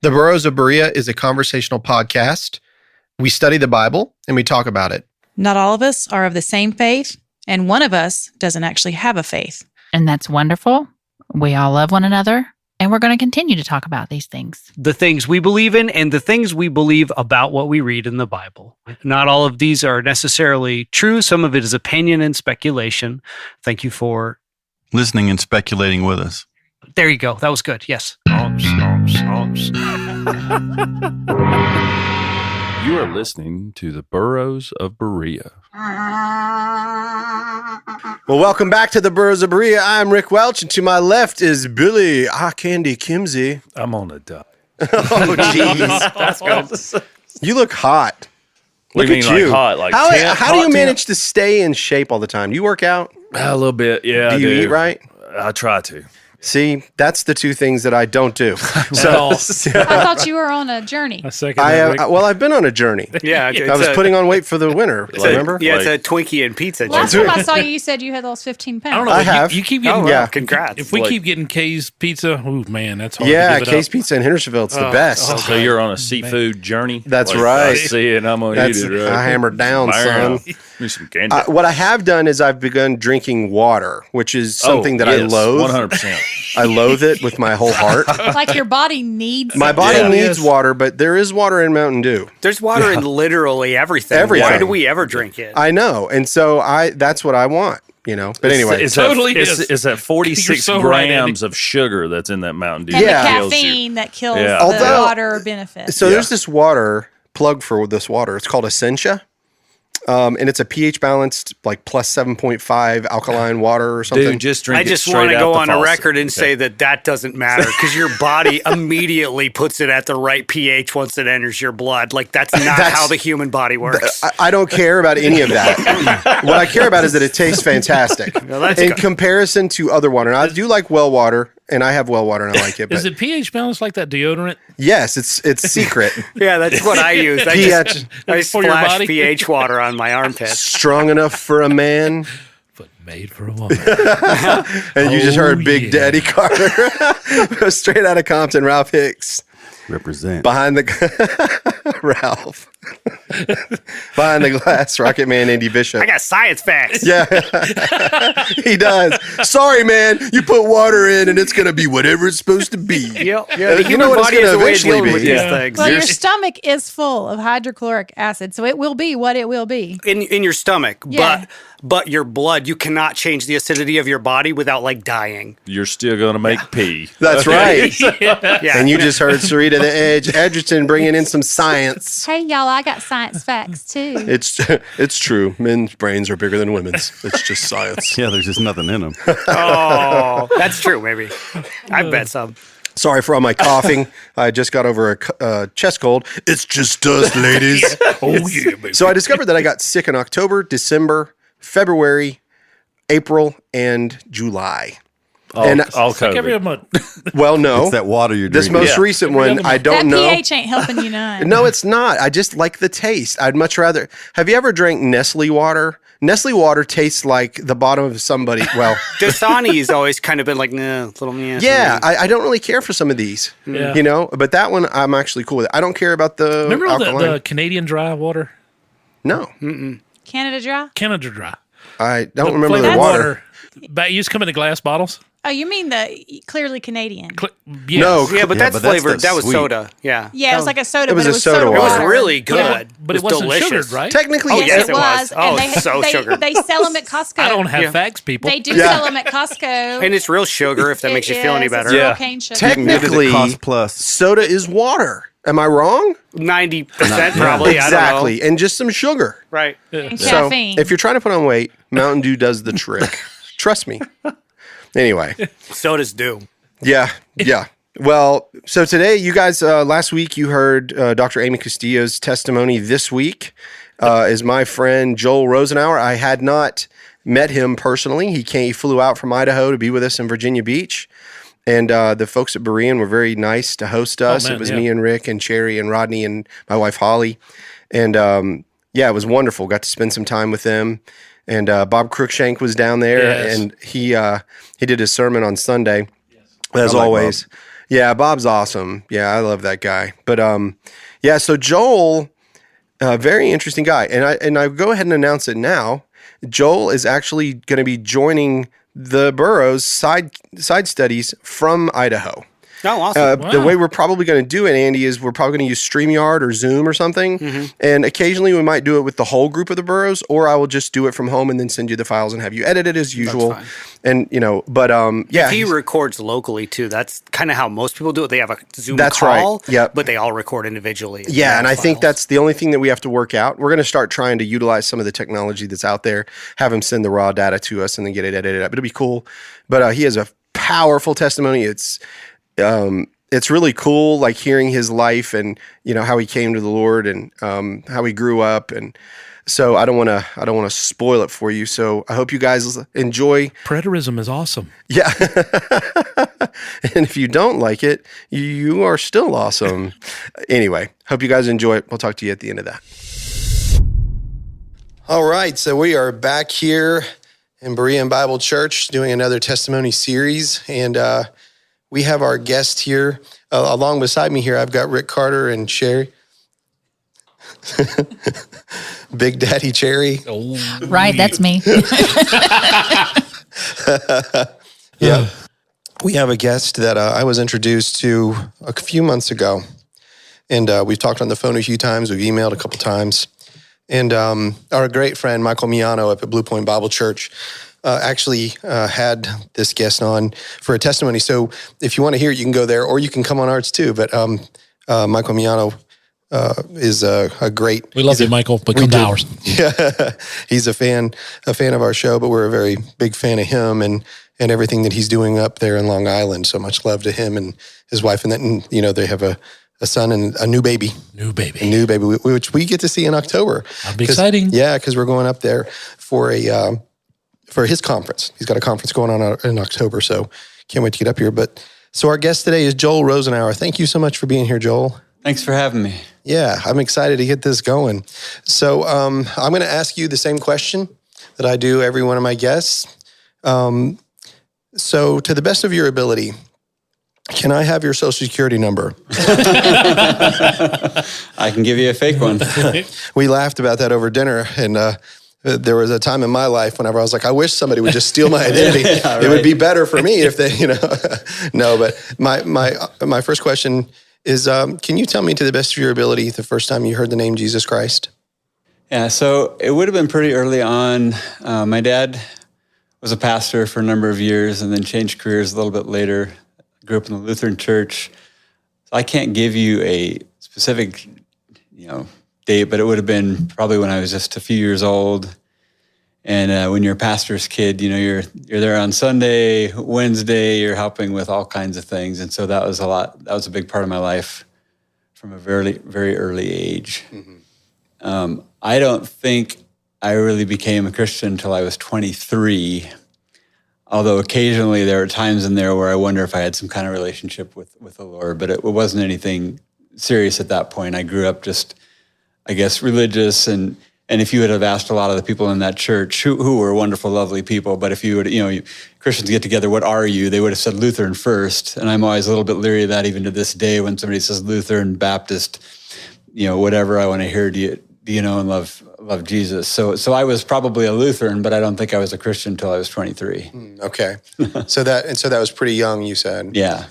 The Burros of Berea is a conversational podcast. We study the Bible and we talk about it. Not all of us are of the same faith, and one of us doesn't actually have a faith. And that's wonderful. We all love one another, and we're going to continue to talk about these things. The things we believe in and the things we believe about what we read in the Bible. Not all of these are necessarily true. Some of it is opinion and speculation. Thank you for listening and speculating with us. There you go. That was good. Yes. You are listening to the Burros of Berea. Well, welcome back to the Burros of Berea. I'm Rick Welch, and to my left is Billy Candy Kimsey. I'm on a diet. Oh, jeez. That's good. You look hot. What Look do you at mean, you. like hot? Like How do you manage to stay in shape all the time? Do you work out? A little bit, yeah. Do you eat right? I try to. See, that's the two things that I don't do. I thought you were on a journey. I second that, Rick. I've been on a journey. Yeah. I was putting on weight for the winter. Remember? Yeah, it's a Twinkie and pizza. Last time I saw you, you said you had lost 15 pounds. I don't know. I but have. You keep getting. yeah. Congrats. If we keep getting K's pizza, ooh man, that's hard. Yeah, to give it K's up. Pizza in Hendersonville. It's the best. So you're on a seafood journey? That's Like, right. I see it, and I'm going to eat it. Right? I hammered down, son. Me some candy. What I have done is I've begun drinking water, which is something that I loathe. 100%. I loathe it with my whole heart. Like your body needs My body Yeah. needs water, but there is water in Mountain Dew. There's water in literally everything. Everything. Why do we ever drink it? I know, and so that's what I want, you know. But anyway, It's Totally that, is. it's that 46 You're so right, grams of sugar that's in that Mountain Dew. and Yeah. the Kills you. caffeine that kills Yeah. the Although- water benefit. so there's this water plug for this water. It's called Essentia. And it's a pH balanced, like plus 7.5 alkaline water or something. Dude, just drink I it just straight want to out go the on a faucet. record and Okay. say that doesn't matter because your body immediately puts it at the right pH once it enters your blood. Like that's not how the human body works. I don't care about any of that. What I care about is that it tastes fantastic that's in good. comparison to other water. And I do like well water, and I have well water, and I like it. Is But it pH balanced like that deodorant? yes, it's secret. Yeah, that's what I use. I pH For your splash body? pH water on my armpits. strong enough for a man. But made for a woman. And you just heard Oh, Big yeah. Daddy Carter, straight out of Compton, Ralph Hicks. Represent. Behind the Ralph. Behind the glass, Rocket Man Andy Bishop. I got science facts. Yeah, he does. Sorry, man. You put water in, and it's gonna be whatever it's supposed to be. Yeah, the You know human what it's body gonna has a way of eventually dealing be. with these Yeah. things. Well, your stomach is full of hydrochloric acid, so it will be what it will be. in your stomach, Yeah. but your blood, you cannot change the acidity of your body without like dying. You're still going to make pee. That's right. Yeah, And you just heard Sarita the Edge Edgerton bringing in some science. Hey, y'all, I got science facts, too. It's true. Men's brains are bigger than women's. It's just science. Yeah, there's just nothing in them. Oh, that's true. Maybe I bet some. Sorry for all my coughing. I just got over a chest cold. It's just us, ladies. Oh yeah, baby. So I discovered that I got sick in October, December, February, April, and July. All Like COVID. every month. Well, no. It's that water you're This drinking. most recent one, I That don't know. pH ain't helping you none. No, it's not. I just like the taste. I'd much rather. Have you ever drank Nestle water? Nestle water tastes like the bottom of somebody. Well, Dasani's always kind of been like, nah, little man. yeah, I don't really care for some of these. Yeah. You know, but that one I'm actually cool with. I don't care about the Remember all alkaline. the Canadian dry water? No, Canada Dry? Canada Dry. I don't The remember the flavored water. But it used to come in the glass bottles. Oh, you mean the clearly Canadian? Yes. No, Yeah, but that's but that's flavored. the That was sweet. soda. Yeah. Yeah, it was like a soda, It was but a it was soda soda water. It was water. really good. Yeah, but it wasn't delicious. sugared, right? Technically, Oh, Yes, yes, it it was. was. Oh, and so sugar. They sell them at Costco. I don't have Yeah. facts, people. They do Yeah. sell them at Costco. And it's real sugar if that makes you feel any It's better. real Yeah. cane sugar. technically, Cost plus. soda is water. Am I wrong? 90% probably. I Exactly, don't know. and just some sugar. Right. And So caffeine. if you're trying to put on weight, Mountain Dew does the trick. Trust me. Anyway, Sodas do. yeah. Well, so today, you guys, last week you heard Dr. Amy Castillo's testimony. This week is my friend Joel Rosenauer. I had not met him personally. He flew out from Idaho to be with us in Virginia Beach. And the folks at Berean were very nice to host us. man, It was yeah. me and Rick and Cherry and Rodney and my wife Holly. And yeah, it was wonderful. Got to spend some time with them. And Bob Cruikshank was down there, Yes. and he did his sermon on Sunday, as I like always. Yeah, Bob's awesome. Yeah, I love that guy. But yeah, so Joel, very interesting guy. And I go ahead and announce it now. Joel is actually going to be joining the Burroughs side studies from Idaho. Oh, awesome. The way we're probably going to do it, Andy, is we're probably going to use StreamYard or Zoom or something. And occasionally we might do it with the whole group of the Burroughs, or I will just do it from home and then send you the files and have you edit it as usual. And, but yeah. If he records locally too, that's kind of how most people do it. They have a Zoom That's call, right. Yep. but they all record individually. Yeah, and I think that's the only thing that we have to work out. We're going to start trying to utilize some of the technology that's out there, have him send the raw data to us and then get it edited up. It'll be cool. But he has a powerful testimony. It's really cool, like hearing his life and how he came to the Lord and how he grew up, and so I don't want to spoil it for you. So I hope you guys enjoy. Preterism is awesome. Yeah, and if you don't like it, you are still awesome. Anyway, hope you guys enjoy it. We'll talk to you at the end of that. All right, so we are back here in Berean Bible Church doing another testimony series, and we have our guest here. Along beside me here, I've got Rick Carter and Sherry. Big Daddy Cherry. Right, that's me. Yeah. We have a guest that I was introduced to a few months ago. And we've talked on the phone a few times. We've emailed a couple times. And our great friend, Michael Miano up at Blue Point Bible Church, actually had this guest on for a testimony. So if you want to hear it, you can go there, or you can come on ours too. But Michael Miano is a great. We love you, Michael, but come to ours. Yeah, he's a fan of our show, but we're a very big fan of him and everything that he's doing up there in Long Island. So much love to him and his wife, and they have a son and a new baby. Which we get to see in October. That'll be exciting. Yeah, because we're going up there for his conference. He's got a conference going on in October, so can't wait to get up here. But so our guest today is Joel Rosenauer. Thank you so much for being here, Joel. Thanks for having me. Yeah, I'm excited to get this going. So I'm going to ask you the same question that I do every one of my guests. So to the best of your ability, can I have your Social Security number? I can give you a fake one. We laughed about that over dinner, and there was a time in my life whenever I was like, I wish somebody would just steal my identity. Yeah, right. It would be better for me if they, No, but my first question is, can you tell me to the best of your ability the first time you heard the name Jesus Christ? Yeah, so it would have been pretty early on. My dad was a pastor for a number of years and then changed careers a little bit later. Grew up in the Lutheran church. So I can't give you a specific, date, but it would have been probably when I was just a few years old. And when you're a pastor's kid, you're there on Sunday, Wednesday, you're helping with all kinds of things. And so that was a big part of my life from a very, very early age. Mm-hmm. I don't think I really became a Christian until I was 23. Although occasionally there are times in there where I wonder if I had some kind of relationship with the Lord, but it wasn't anything serious at that point. I grew up just, I guess, religious, and if you would have asked a lot of the people in that church, who were wonderful, lovely people, but if you would, Christians get together, what are you? They would have said Lutheran first, and I'm always a little bit leery of that even to this day when somebody says Lutheran, Baptist, whatever. I want to hear, do you know and love Jesus? So I was probably a Lutheran, but I don't think I was a Christian until I was 23. Okay, so that was pretty young, you said. Yeah.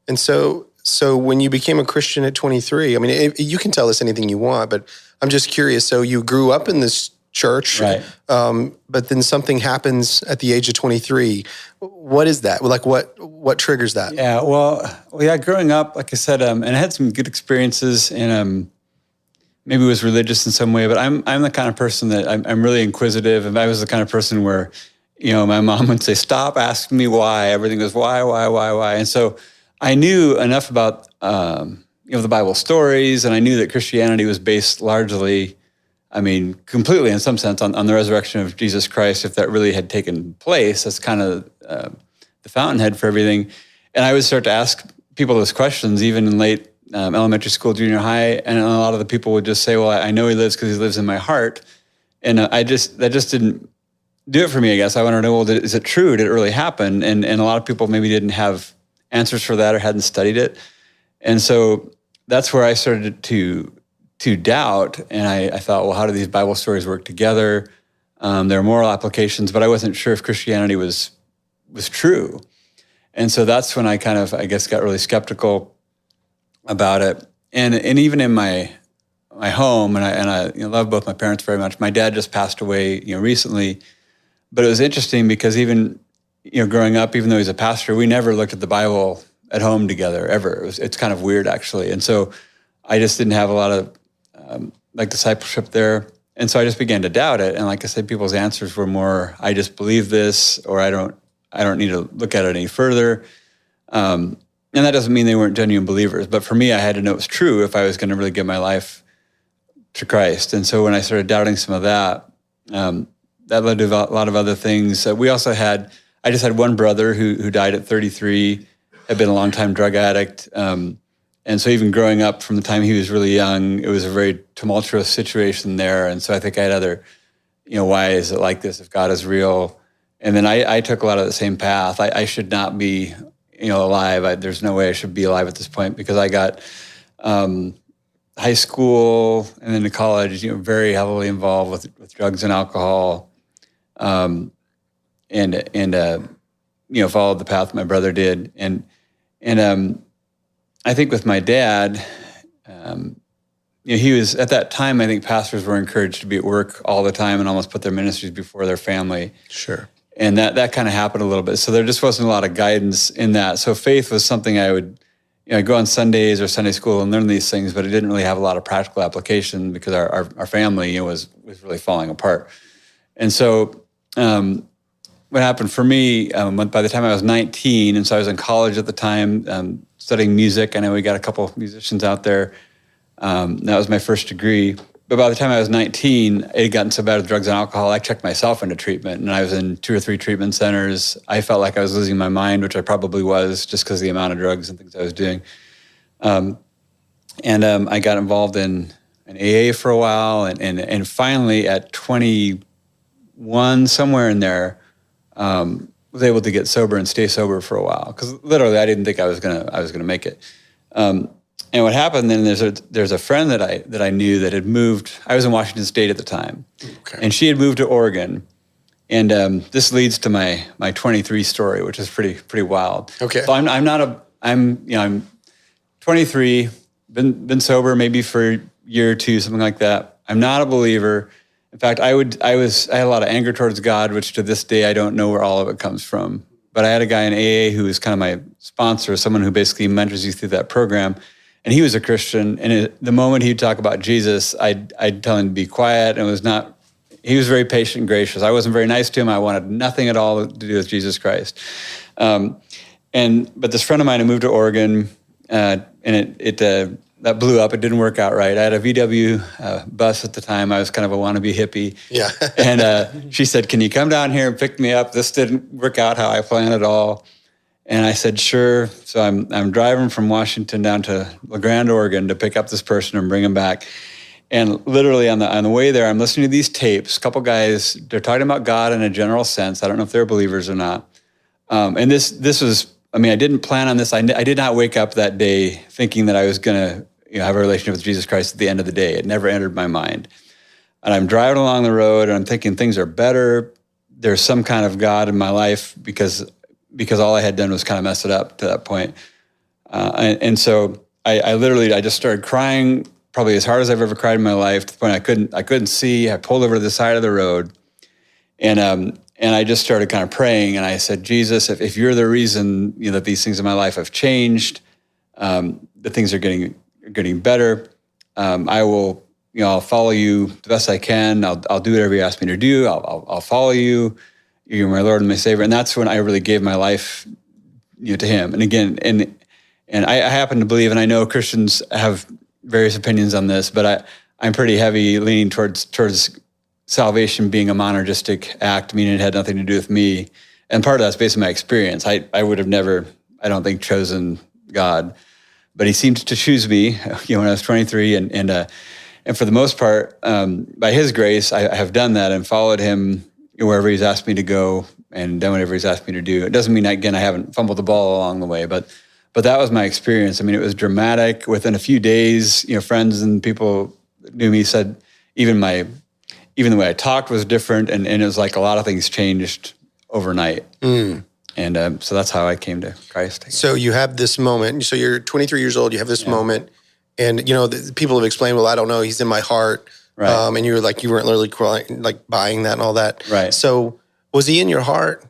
And so when you became a Christian at 23, I mean, you can tell us anything you want, but I'm just curious. So you grew up in this church, right? But then something happens at the age of 23. What is that? Like, what triggers that? Yeah, growing up, like I said, and I had some good experiences, and maybe was religious in some way, but I'm the kind of person that I'm really inquisitive, and I was the kind of person where, my mom would say, "Stop asking me why." Everything was why, and so I knew enough about the Bible stories, and I knew that Christianity was based largely, completely in some sense, on the resurrection of Jesus Christ. If that really had taken place, that's kind of the fountainhead for everything. And I would start to ask people those questions, even in late elementary school, junior high, and a lot of the people would just say, "Well, I know he lives because he lives in my heart," and that just didn't do it for me. I guess I wanted to know, well, is it true? Did it really happen? And a lot of people maybe didn't have answers for that or hadn't studied it. And so that's where I started to doubt. And I thought, well, how do these Bible stories work together? There are moral applications, but I wasn't sure if Christianity was true. And so that's when I kind of, I guess, got really skeptical about it. And even in my home, and I love both my parents very much. My dad just passed away, recently. But it was interesting because even, growing up, even though he's a pastor, we never looked at the Bible at home together ever. It's kind of weird, actually. And so I just didn't have a lot of discipleship there. And so I just began to doubt it. And like I said, people's answers were more, I just believe this, or I don't need to look at it any further. And that doesn't mean they weren't genuine believers. But for me, I had to know it was true if I was going to really give my life to Christ. And so when I started doubting some of that, that led to a lot of other things. I just had one brother who died at 33, had been a longtime drug addict. And so even growing up from the time he was really young, it was a very tumultuous situation there. And so I think I had other, why is it like this if God is real? And then I took a lot of the same path. I should not be, alive. There's no way I should be alive at this point because I got high school and then to college, very heavily involved with drugs and alcohol, and followed the path my brother did. And I think with my dad, he was, at that time, I think pastors were encouraged to be at work all the time and almost put their ministries before their family. Sure. And that kind of happened a little bit. So there just wasn't a lot of guidance in that. So faith was something I would, go on Sundays or Sunday school and learn these things, but it didn't really have a lot of practical application because our family, was really falling apart. And so what happened for me, by the time I was 19, and so I was in college at the time, studying music. I know we got a couple of musicians out there. That was my first degree. But by the time I was 19, it had gotten so bad with drugs and alcohol, I checked myself into treatment, and I was in 2 or 3 treatment centers. I felt like I was losing my mind, which I probably was, just because of the amount of drugs and things I was doing. I got involved in an AA for a while, and finally at 21, somewhere in there, was able to get sober and stay sober for a while, because literally I didn't think I was gonna make it. And what happened then? There's a friend that I knew that had moved. I was in Washington State at the time, and she had moved to Oregon. And this leads to my 23 story, which is pretty wild. Okay. So I'm 23, been sober maybe for a year or two, something like that. I'm not a believer. In fact, I had a lot of anger towards God, which to this day I don't know where all of it comes from. But I had a guy in AA who was kind of my sponsor, someone who basically mentors you through that program. And he was a Christian, and the moment he'd talk about Jesus, I'd tell him to be quiet, and he was very patient and gracious. I wasn't very nice to him. I wanted nothing at all to do with Jesus Christ. But this friend of mine had moved to Oregon, and that blew up. It didn't work out right. I had a VW bus at the time. I was kind of a wannabe hippie. Yeah. And she said, "Can you come down here and pick me up? This didn't work out how I planned at all." And I said, "Sure." So I'm driving from Washington down to La Grande, Oregon, to pick up this person and bring him back. And literally on the way there, I'm listening to these tapes. A couple guys, they're talking about God in a general sense. I don't know if they're believers or not. And this was, I didn't plan on this. I did not wake up that day thinking that I was going to have a relationship with Jesus Christ at the end of the day. It never entered my mind. And I'm driving along the road, and I'm thinking things are better. There's some kind of God in my life because all I had done was kind of mess it up to that point. And so I literally just started crying, probably as hard as I've ever cried in my life, to the point I couldn't see. I pulled over to the side of the road, and I just started kind of praying. And I said, "Jesus, if you're the reason that these things in my life have changed, that things are getting better, I will, I'll follow you the best I can. I'll do whatever you ask me to do. I'll follow you. You're my Lord and my Savior." And that's when I really gave my life, to Him. And again, and I happen to believe, and I know Christians have various opinions on this, but I'm pretty heavy leaning towards salvation being a monergistic act, meaning it had nothing to do with me. And part of that's based on my experience. I would have never, I don't think, chosen God, but He seemed to choose me, when I was 23, and for the most part, by His grace, I have done that and followed Him wherever He's asked me to go, and done whatever he's asked me to do. It doesn't mean, again, I haven't fumbled the ball along the way, but that was my experience. I mean, it was dramatic. Within a few days, friends and people that knew me said even the way I talked was different, and it was like a lot of things changed overnight. And so that's how I came to Christ. So you have this moment. So you're 23 years old. You have this moment, and people have explained, well, I don't know, he's in my heart. Right. And you were like, you weren't literally like buying that and all that. Right. So was he in your heart?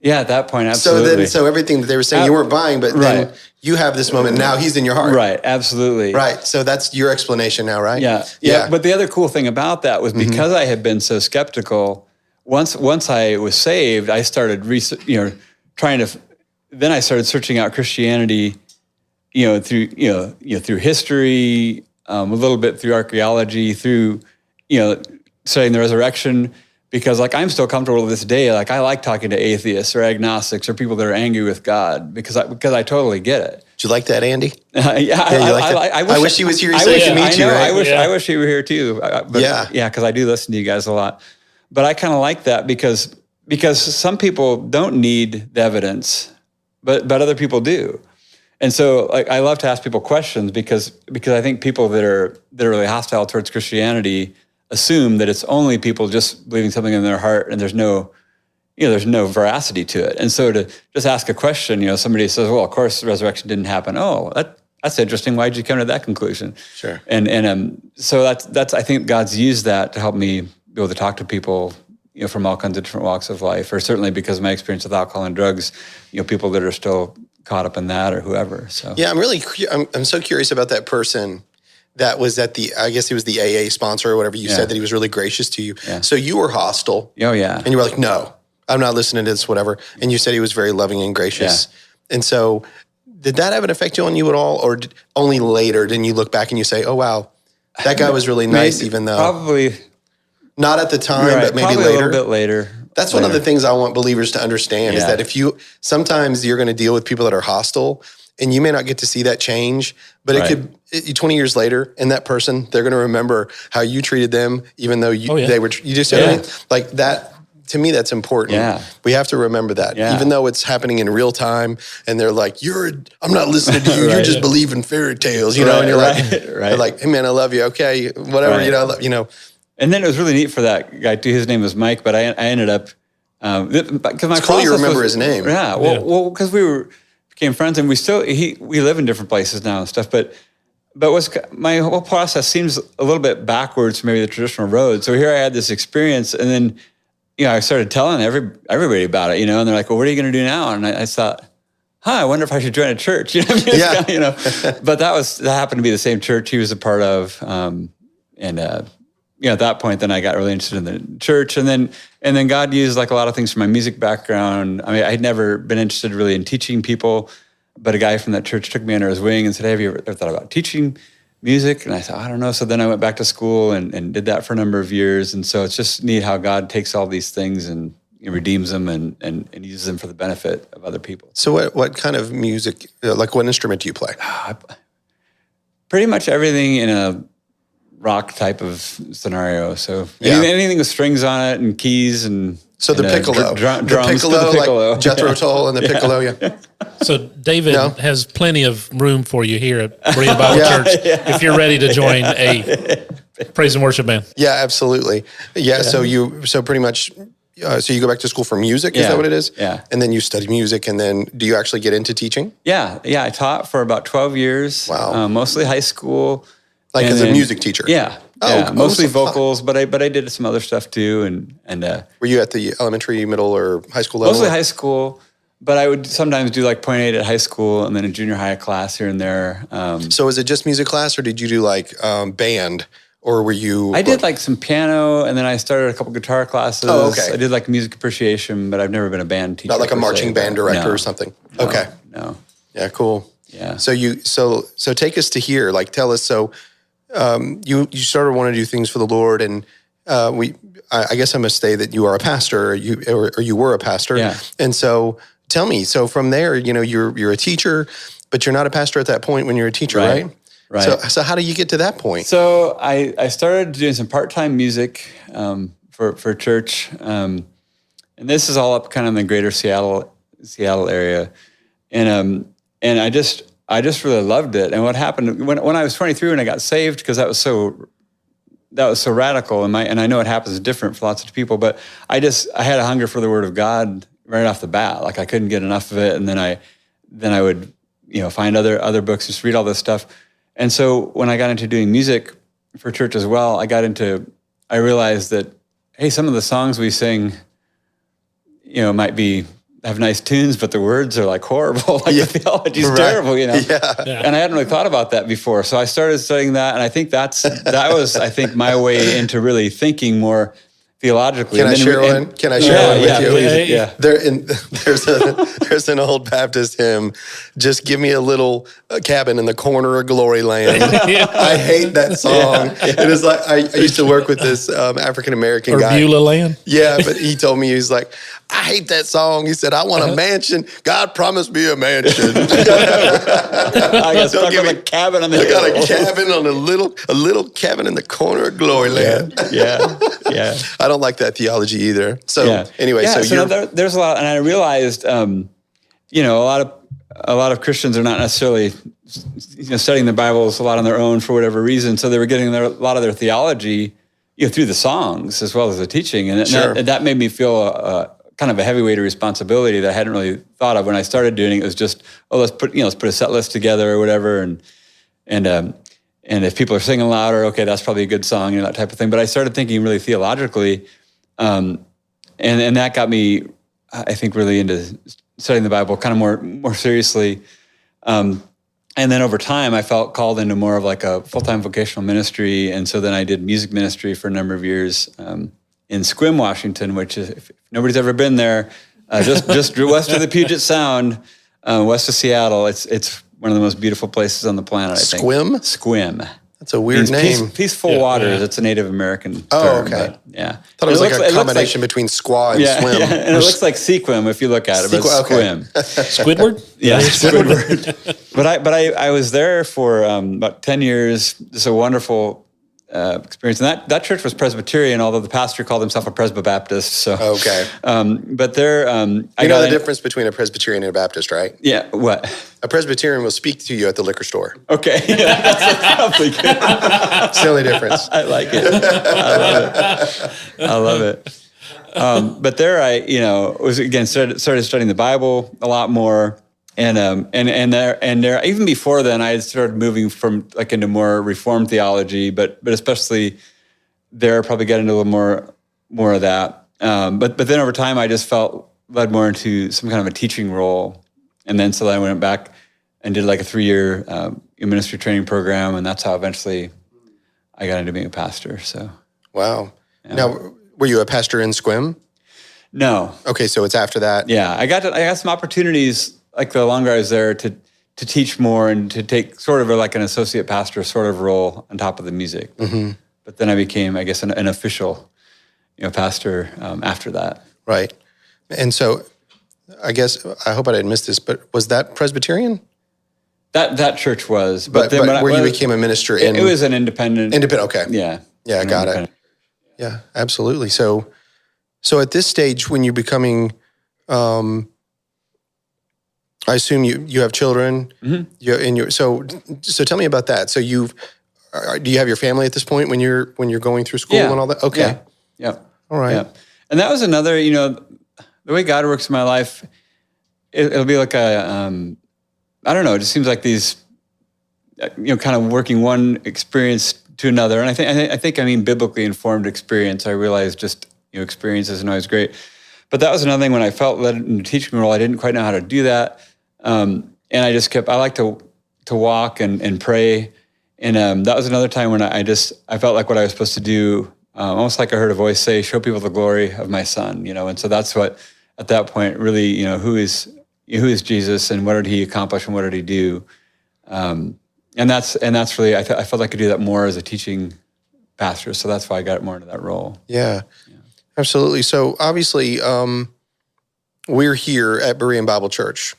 Yeah, at that point, absolutely. So everything that they were saying you weren't buying, but then you have this moment. Now he's in your heart. Right, absolutely. Right. So that's your explanation now, right? Yeah. But the other cool thing about that was because I had been so skeptical, once I was saved, I started then I started searching out Christianity, through history, a little bit through archaeology, through, studying the resurrection. Because I'm still comfortable to this day. I like talking to atheists or agnostics or people that are angry with God because I totally get it. Do you like that, Andy? I wish he was here so he could meet you. Right? I wish he were here too. Because I do listen to you guys a lot. But I kind of like that because some people don't need the evidence, but other people do. And so I love to ask people questions because I think people that are really hostile towards Christianity assume that it's only people just believing something in their heart and there's no veracity to it. And so to just ask a question, somebody says, well, of course the resurrection didn't happen. Oh, that's interesting. Why'd you come to that conclusion? Sure. And so that's I think God's used that to help me be able to talk to people, from all kinds of different walks of life, or certainly because of my experience with alcohol and drugs, people that are still caught up in that or whoever. So yeah, I'm so curious about that person that was I guess he was the AA sponsor or whatever. You said that he was really gracious to you. Yeah. So you were hostile. Oh, yeah. And you were like, no, I'm not listening to this, whatever. And you said he was very loving and gracious. Yeah. And so did that have an effect on you at all? Or only later didn't you look back and you say, oh, wow, that guy was really nice, even though. Probably. Not at the time, but maybe probably later. A little bit later. That's one of the things I want believers to understand is that sometimes you're going to deal with people that are hostile and you may not get to see that change, but it could 20 years later, and that person, they're going to remember how you treated them, even though they were, you just said, like that, to me, that's important. Yeah. We have to remember that, even though it's happening in real time, and they're like, I'm not listening to you, you're just believing fairy tales, and you're like, hey man, I love you, okay, whatever, And then it was really neat for that guy too, his name was Mike, but I ended up, because my cool you remember his name. Yeah, well, because we became friends, and we live in different places now and stuff. But my whole process seems a little bit backwards from maybe the traditional road. So here I had this experience, and then I started telling everybody about it, and they're like, "Well, what are you going to do now?" And I thought, I wonder if I should join a church. But that happened to be the same church he was a part of, at that point, then I got really interested in the church, and then God used a lot of things from my music background. I mean, I'd never been interested really in teaching people, but a guy from that church took me under his wing and said, "Hey, have you ever thought about teaching music?" And I said, "I don't know." So then I went back to school and did that for a number of years. And so it's just neat how God takes all these things and redeems them and uses them for the benefit of other people. So what kind of music, what instrument do you play? Pretty much everything in a rock type of scenario. So anything with strings on it and keys and so the piccolo, drums, the piccolo, like Jethro Tull and the piccolo. So David has plenty of room for you here at Berean Bible Church if you're ready to join a praise and worship band. Yeah, absolutely. Yeah. So pretty much. So you go back to school for music, is that what it is? Yeah. And then you study music, and then do you actually get into teaching? Yeah. I taught for about 12 years. Wow. Mostly high school. As a music teacher? Yeah. Mostly vocals, but I did some other stuff too. And were you at the elementary, middle, or high school level? Mostly high school, but I would sometimes do .8 at high school and then a junior high class here and there. So is it just music class, or did you do band? Or were you? I did some piano, and then I started a couple guitar classes. Oh, okay. I did music appreciation, but I've never been a band teacher. Not like a marching band director or something. No, okay. No. Yeah. Cool. Yeah. So so take us to here. Tell us. So you started wanting to do things for the Lord, and I guess I must say that you are a pastor, or you were a pastor. Yeah. And so tell me. So from there, you're a teacher, but you're not a pastor at that point when you're a teacher, right? Right. So how do you get to that point? So I started doing some part-time music for church, and And this is all up kind of in the greater Seattle area. And I just really loved it. And what happened when I was 23 and I got saved, because that was so radical, and I know it happens different for lots of people, but I had a hunger for the Word of God right off the bat. Like I couldn't get enough of it, and then I would find other books, just read all this stuff. And so when I got into doing music for church as well, I realized that, hey, some of the songs we sing, might have nice tunes, but the words are like horrible. Like the theology's terrible, Yeah. And I hadn't really thought about that before. So I started studying that, and I think that was my way into really thinking more theologically. Can I share one with you? Please, yeah. There's an old Baptist hymn, just give me a little cabin in the corner of glory land. I hate that song. It is like, I used to work with this African-American guy. Beulah Land? Yeah, but he told me, he was like, I hate that song. He said, I want a mansion. God promised me a mansion. I got stuck on a cabin on the hill. I got a cabin on a little cabin in the corner of glory land. Yeah. I don't like that theology either. So anyway, there's a lot, and I realized, a lot of Christians are not necessarily, studying the Bibles a lot on their own for whatever reason. So they were getting a lot of their theology, through the songs as well as the teaching, and that made me feel kind of a heavyweight of responsibility that I hadn't really thought of when I started doing it. It was just, let's put a set list together or whatever, and if people are singing louder, okay, that's probably a good song, that type of thing. But I started thinking really theologically, and that got me, I think, really into studying the Bible kind of more seriously. And then over time, I felt called into more of like a full-time vocational ministry, and so then I did music ministry for a number of years in Sequim, Washington, which is, if nobody's ever been there, just west of the Puget Sound, west of Seattle. It's one of the most beautiful places on the planet, I think. Sequim? That's a weird name. Peaceful waters. It's a Native American term. Oh, okay. Yeah. Thought it was like a combination between squaw and swim. Yeah, and it looks like sequim if you look at it, but it's squim. Squidward? Yeah, Squidward. But I was there for about 10 years. Just a wonderful experience. And that church was Presbyterian, although the pastor called himself a Presby-Baptist. So okay. But there, you know the difference between a Presbyterian and a Baptist, right? Yeah. What? A Presbyterian will speak to you at the liquor store. Okay. Yeah, that's probably good. It's the only difference. I like it. I love it. But there, I was again started studying the Bible a lot more. And there, even before then, I had started moving from into more Reformed theology, but especially there, probably got into a little more of that. But then over time, I just felt led more into some kind of a teaching role, and then so then I went back and did like a 3-year ministry training program, and that's how eventually I got into being a pastor. So wow. Yeah. Now, were you a pastor in Sequim? No. Okay, so it's after that. Yeah, I got some opportunities. Like the longer I was there, to teach more and to take sort of like an associate pastor sort of role on top of the music. Mm-hmm. But then I became, I guess, an official, pastor after that. Right. And so, I guess I hope I didn't miss this, but was that Presbyterian? That church was, but then where you became a minister in, it was an independent. Independent. Okay. Yeah. Yeah, I got it. Yeah, absolutely. So at this stage, when you're becoming I assume you have children. Mm-hmm. So tell me about that. So do you have your family at this point when you're going through school and all that? Okay. Yeah. All right. Yeah. And that was another, the way God works in my life, it'll be like I don't know. It just seems like these, kind of working one experience to another. And I think biblically informed experience. I realized just experience isn't always great. But that was another thing when I felt led into a teaching role. I didn't quite know how to do that. And I just I like to walk and pray. And that was another time when I felt like what I was supposed to do, almost like I heard a voice say, show people the glory of my son, And so that's what, at that point, really, who is Jesus and what did he accomplish and what did he do? And that's really, I felt I could do that more as a teaching pastor. So that's why I got more into that role. Yeah. Absolutely. So obviously, we're here at Berean Bible Church,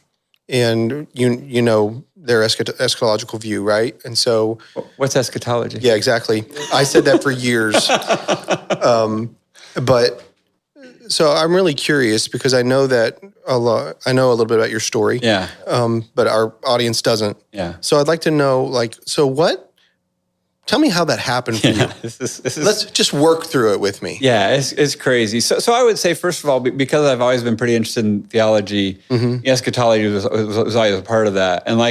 and you know their eschatological view, right? And so, what's eschatology? Yeah, exactly. I said that for years, but So I'm really curious because I know that I know a little bit about your story. Yeah. But our audience doesn't. Yeah. So I'd like to know, tell me how that happened for you. This is, Let's just work through it with me. Yeah, it's crazy. So I would say, first of all, because I've always been pretty interested in theology, eschatology was always a part of that. And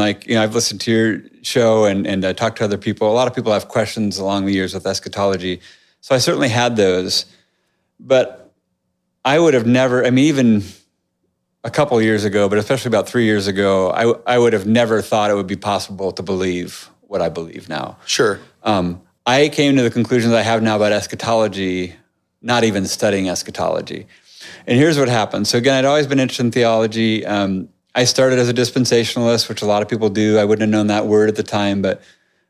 I've listened to your show and talked to other people. A lot of people have questions along the years with eschatology. So I certainly had those. But I would have never, even a couple years ago, but especially about 3 years ago, I would have never thought it would be possible to believe what I believe now. Sure. I came to the conclusions I have now about eschatology, not even studying eschatology. And here's what happened. So again, I'd always been interested in theology. I started as a dispensationalist, which a lot of people do. I wouldn't have known that word at the time, but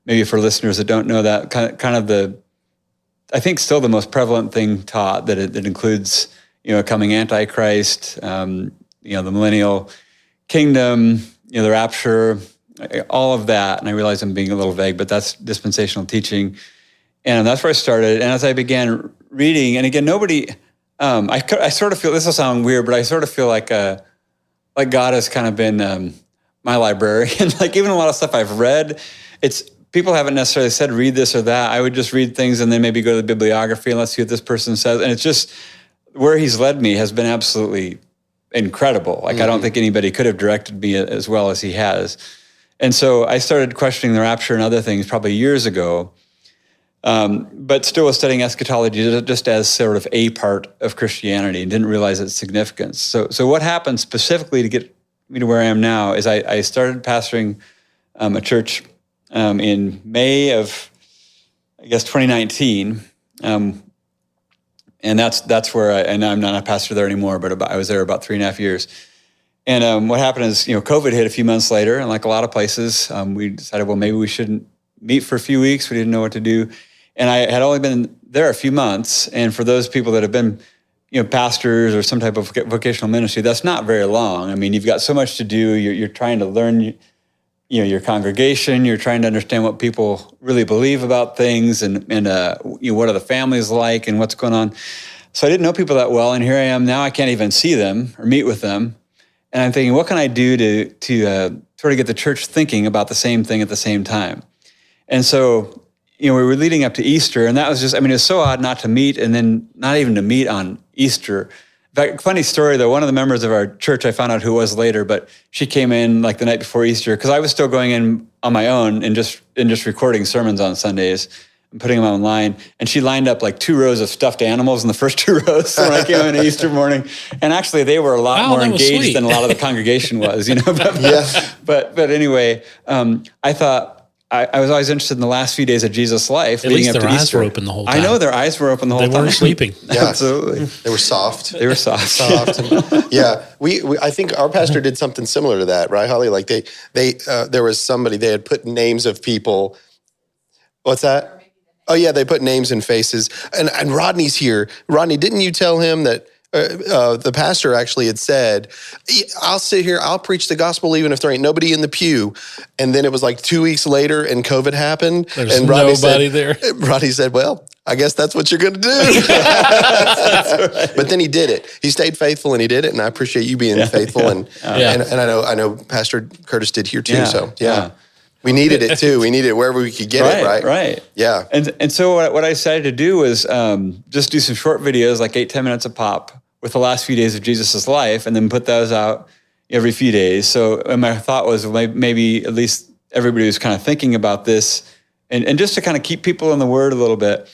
maybe for listeners that don't know that, kind of I think still the most prevalent thing taught, that it includes, a coming Antichrist, the millennial kingdom, the rapture, all of that. And I realize I'm being a little vague, but that's dispensational teaching. And that's where I started. And as I began reading, and again, nobody, I sort of feel, this will sound weird, but I sort of feel like God has kind of been my librarian. Even a lot of stuff I've read, people haven't necessarily said, read this or that. I would just read things and then maybe go to the bibliography and let's see what this person says. And it's just, where he's led me has been absolutely incredible. I don't think anybody could have directed me as well as he has. And so I started questioning the rapture and other things probably years ago, but still was studying eschatology just as sort of a part of Christianity and didn't realize its significance. So what happened specifically to get me to where I am now is I started pastoring a church in May of, 2019. And that's where and I'm not a pastor there anymore, but I was there about 3.5 years. And what happened is, COVID hit a few months later, and like a lot of places, we decided, well, maybe we shouldn't meet for a few weeks. We didn't know what to do. And I had only been there a few months. And for those people that have been, pastors or some type of vocational ministry, that's not very long. You've got so much to do. You're trying to learn, your congregation. You're trying to understand what people really believe about things and what are the families like and what's going on. So I didn't know people that well. And here I am now. I can't even see them or meet with them. And I'm thinking, what can I do to sort of get the church thinking about the same thing at the same time? And so, we were leading up to Easter, and that was just, it was so odd not to meet and then not even to meet on Easter. In fact, funny story though, one of the members of our church, I found out who it was later, but she came in like the night before Easter, because I was still going in on my own and just recording sermons on Sundays and putting them online. And she lined up like 2 rows of stuffed animals in the first 2 rows. So when I came in Easter morning, and actually they were a lot more engaged than a lot of the congregation was, But anyway, I thought, I was always interested in the last few days of Jesus' life. At least their eyes were open the whole time. I know their eyes were open the whole time. They weren't sleeping. Yeah. Absolutely. They were soft. They were soft. Yeah. We I think our pastor did something similar to that, right, Holly? Like there was somebody, they had put names of people. What's that? Oh, yeah, they put names and faces. And Rodney's here. Rodney, didn't you tell him that the pastor actually had said, I'll sit here, I'll preach the gospel even if there ain't nobody in the pew. And then it was like 2 weeks later and COVID happened. There's and Rodney nobody there. Rodney said, well, I guess that's what you're going to do. Right. But then he did it. He stayed faithful and he did it. And I appreciate you being faithful. Yeah. And I know Pastor Curtis did here too. So, yeah. We needed it too. We needed it wherever we could get it, right? Right. Yeah. And so what I decided to do was just do some short videos, like 8-10 minutes a pop, with the last few days of Jesus' life, and then put those out every few days. So and my thought was maybe at least everybody was kind of thinking about this, and just to kind of keep people in the Word a little bit.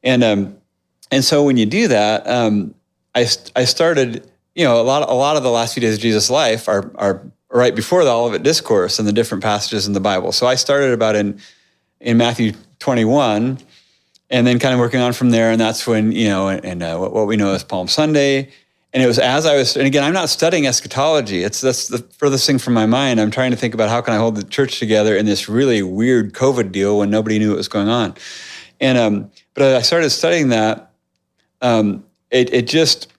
And so when you do that, I started, a lot of the last few days of Jesus' life are right before the Olivet Discourse and the different passages in the Bible. So I started about in Matthew 21, and then kind of working on from there. And that's when, what we know as Palm Sunday. And it was as I was, and again, I'm not studying eschatology. That's the furthest thing from my mind. I'm trying to think about how can I hold the church together in this really weird COVID deal when nobody knew what was going on. And, but as I started studying that, it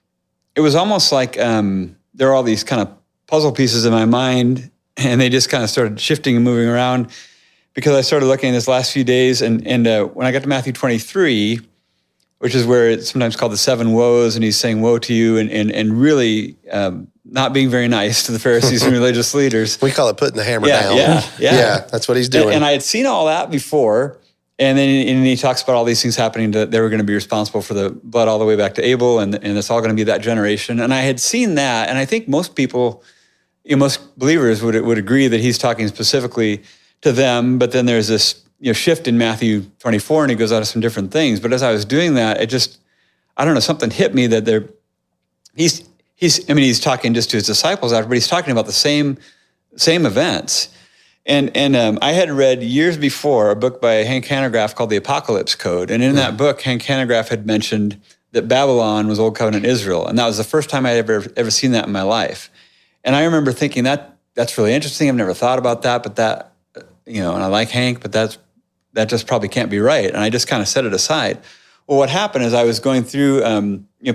was almost like there are all these kind of puzzle pieces in my mind, and they just kind of started shifting and moving around, because I started looking at this last few days, and when I got to Matthew 23, which is where it's sometimes called the 7 woes, and he's saying woe to you, and really not being very nice to the Pharisees and religious leaders. We call it putting the hammer down. Yeah, that's what he's doing. And I had seen all that before, and then he talks about all these things happening, that they were going to be responsible for the blood all the way back to Abel, and it's all going to be that generation. And I had seen that, and I think most people, most believers would agree that he's talking specifically to them, but then there's this shift in Matthew 24, and he goes out of some different things. But as I was doing that, I don't know, something hit me that he's talking just to his disciples after, but he's talking about the same events. And I had read years before a book by Hank Hanegraaff called The Apocalypse Code. And in that book, Hank Hanegraaff had mentioned that Babylon was Old Covenant Israel. And that was the first time I had ever seen that in my life. And I remember thinking that's really interesting. I've never thought about that, but that, and I like Hank, but that just probably can't be right. And I just kind of set it aside. Well, what happened is I was going through,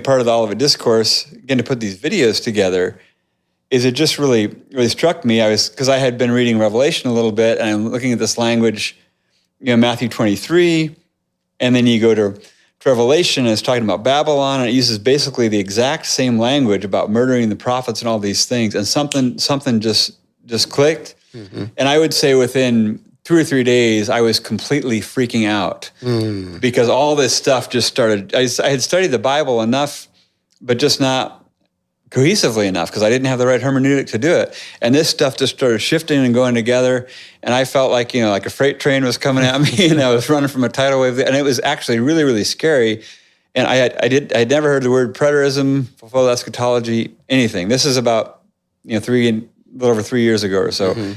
part of the Olivet Discourse, getting to put these videos together, is it just really, really struck me. Because I had been reading Revelation a little bit, and I'm looking at this language, Matthew 23, and then you go to Revelation, and it's talking about Babylon, and it uses basically the exact same language about murdering the prophets and all these things, and something just clicked. Mm-hmm. And I would say within 2 or 3 days, I was completely freaking out because all this stuff just started. I had studied the Bible enough, but just not cohesively enough because I didn't have the right hermeneutic to do it. And this stuff just started shifting and going together. And I felt like, like a freight train was coming at me and I was running from a tidal wave. And it was actually really, really scary. And I'd never heard the word preterism, fulfilled eschatology, anything. This is about, a little over 3 years ago or so. Mm-hmm.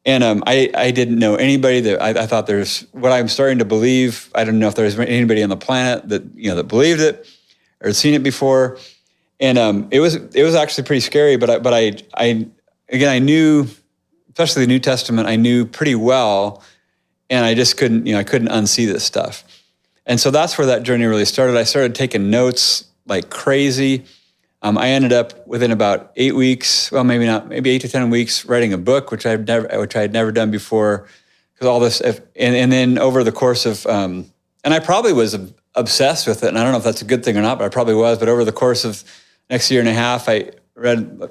And I didn't know anybody that I thought there's what I'm starting to believe. I don't know if there's anybody on the planet that that believed it or had seen it before. And it was actually pretty scary. But I knew, especially the New Testament, I knew pretty well, and I just couldn't I couldn't unsee this stuff. And so that's where that journey really started. I started taking notes like crazy. I ended up within about 8 weeks, well, maybe 8 to 10 weeks, writing a book, which I had never done before, because all this, and then over the course of, and I probably was obsessed with it, and I don't know if that's a good thing or not, but I probably was. But over the course of next year and a half, I read so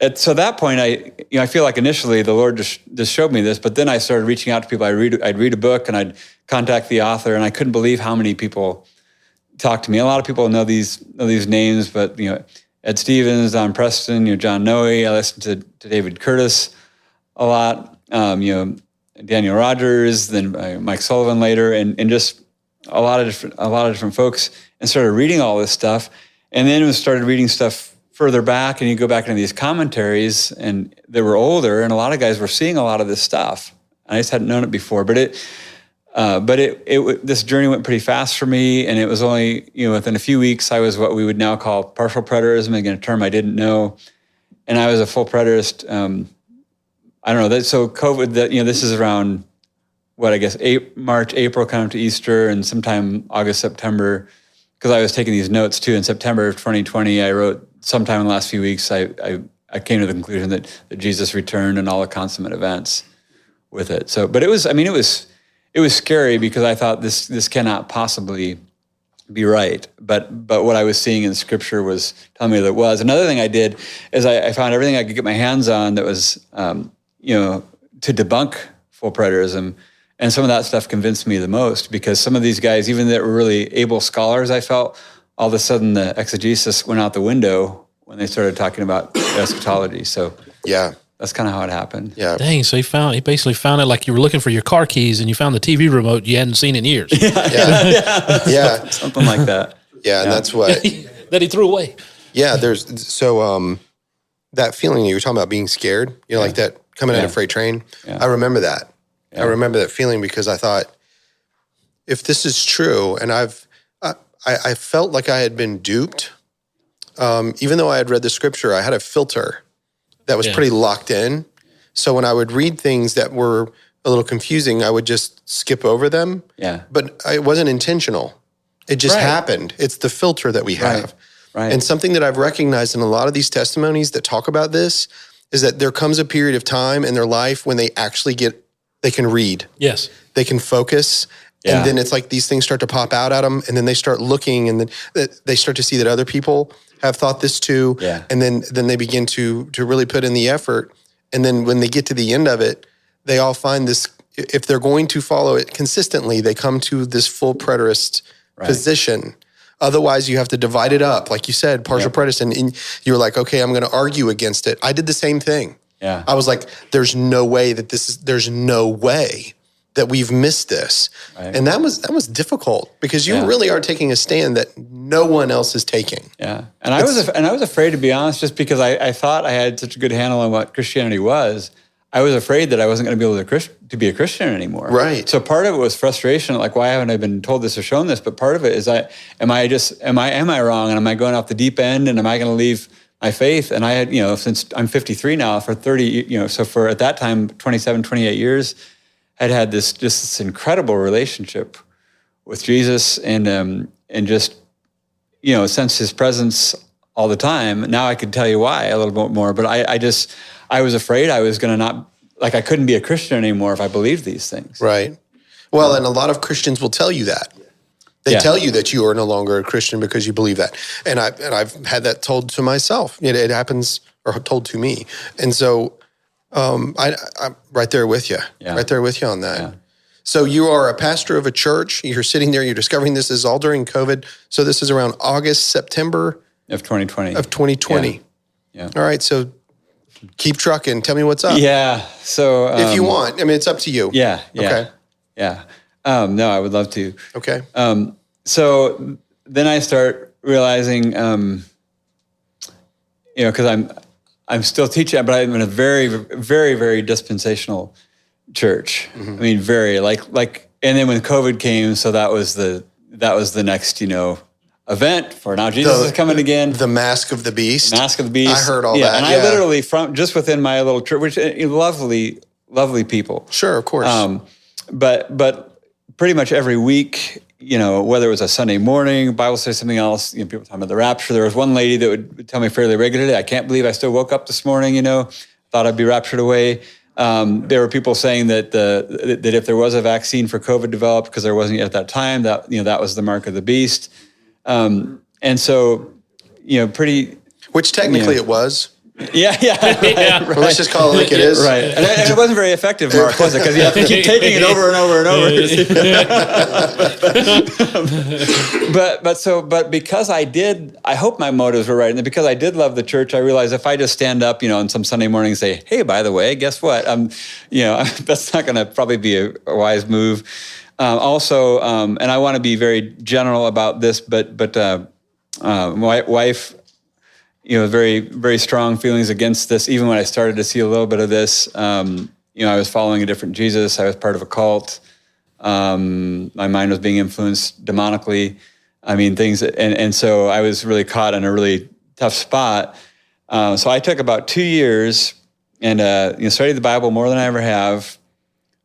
at that point, I feel like initially the Lord just showed me this, but then I started reaching out to people. I'd read a book and I'd contact the author, and I couldn't believe how many people talk to me. A lot of people know these names, but Ed Stevens, Don Preston, John Noe. I listen to David Curtis a lot. Daniel Rogers, then Mike Sullivan later, and just a lot of different folks, and started reading all this stuff. And then started reading stuff further back, and you go back into these commentaries, and they were older, and a lot of guys were seeing a lot of this stuff. I just hadn't known it before, but this journey went pretty fast for me, and it was only, within a few weeks, I was what we would now call partial preterism, again, a term I didn't know, and I was a full preterist. I don't know. So COVID, this is around, March, April, kind of to Easter, and sometime August, September, because I was taking these notes too. In September of 2020, I wrote, sometime in the last few weeks, I came to the conclusion that Jesus returned and all the consummate events with it. So, but it was scary because I thought this cannot possibly be right. But what I was seeing in Scripture was telling me that it was. Another thing I did is I found everything I could get my hands on that was, to debunk full preterism. And some of that stuff convinced me the most, because some of these guys, even that were really able scholars, I felt, all of a sudden the exegesis went out the window when they started talking about eschatology. So yeah. That's kind of how it happened. Yeah. Dang, so he basically found it like you were looking for your car keys and you found the TV remote you hadn't seen in years. Yeah. Something like that. Yeah, and that's what... that he threw away. Yeah, that feeling you were talking about, being scared, like that coming out of freight train. Yeah. I remember that. Yeah. I remember that feeling because I thought, if this is true, and I felt like I had been duped, even though I had read the Scripture, I had a filter that was pretty locked in. So when I would read things that were a little confusing, I would just skip over them. Yeah. But it wasn't intentional. It just happened. It's the filter that we have. Right. And something that I've recognized in a lot of these testimonies that talk about this is that there comes a period of time in their life when they actually they can read. Yes. They can focus. And then it's like these things start to pop out at them, and then they start looking, and then they start to see that other people have thought this too. Yeah. And then they begin to really put in the effort. And then when they get to the end of it, they all find this, if they're going to follow it consistently, they come to this full preterist position. Otherwise, you have to divide it up. Like you said, partial preterist. And you're like, okay, I'm going to argue against it. I did the same thing. Yeah. I was like, there's no way that we've missed this. Right. And that was difficult because you really are taking a stand that no one else is taking. Yeah. And I was afraid, to be honest, just because I thought I had such a good handle on what Christianity was. I was afraid that I wasn't going to be able to be a Christian anymore. Right. So part of it was frustration, like, why haven't I been told this or shown this? But part of it is, am I wrong, and am I going off the deep end, and am I going to leave my faith? And I had, since I'm 53 now, for 30, so for at that time, 27, 28 years, I'd had this incredible relationship with Jesus, and just, sense his presence all the time. Now I could tell you why a little bit more, but I was afraid I was going to not, like, I couldn't be a Christian anymore if I believed these things. Right. Well, and a lot of Christians will tell you that. They tell you that you are no longer a Christian because you believe that. And I've had that told to myself. It happens, or told to me. And so I'm right there with you. Yeah. Right there with you on that. Yeah. So you are a pastor of a church. You're sitting there. You're discovering this is all during COVID. So this is around August, September of 2020. Of 2020. Yeah. All right. So keep trucking. Tell me what's up. Yeah. So if you want, I mean, it's up to you. Yeah. Yeah. Okay. Yeah. No, I would love to. Okay. So then I start realizing, because I'm still teaching, but I'm in a very, very, very dispensational church. Mm-hmm. I mean, very like, and then when COVID came, so that was the next, event for now Jesus is coming again. The Mask of the Beast. Mask of the Beast. I heard all that. And I literally, from just within my little church, which lovely, lovely people. Sure, of course. But pretty much every week, whether it was a Sunday morning, Bible study, something else, people talking about the rapture. There was one lady that would tell me fairly regularly, I can't believe I still woke up this morning, thought I'd be raptured away. There were people saying that that if there was a vaccine for COVID developed, because there wasn't yet at that time, that that was the mark of the beast. And so, pretty... Which technically it was. Yeah. Right. Well, let's just call it like it is. Right. And it wasn't very effective, Mark, was it? Because you have to keep taking it over and over and over. But because I hope my motives were right. And because I did love the church, I realized if I just stand up, on some Sunday morning and say, hey, by the way, guess what? That's not going to probably be a wise move. Also, and I want to be very general about this, but my wife, very, very strong feelings against this. Even when I started to see a little bit of this, I was following a different Jesus. I was part of a cult. My mind was being influenced demonically. Things, and so I was really caught in a really tough spot. So I took about 2 years and studied the Bible more than I ever have.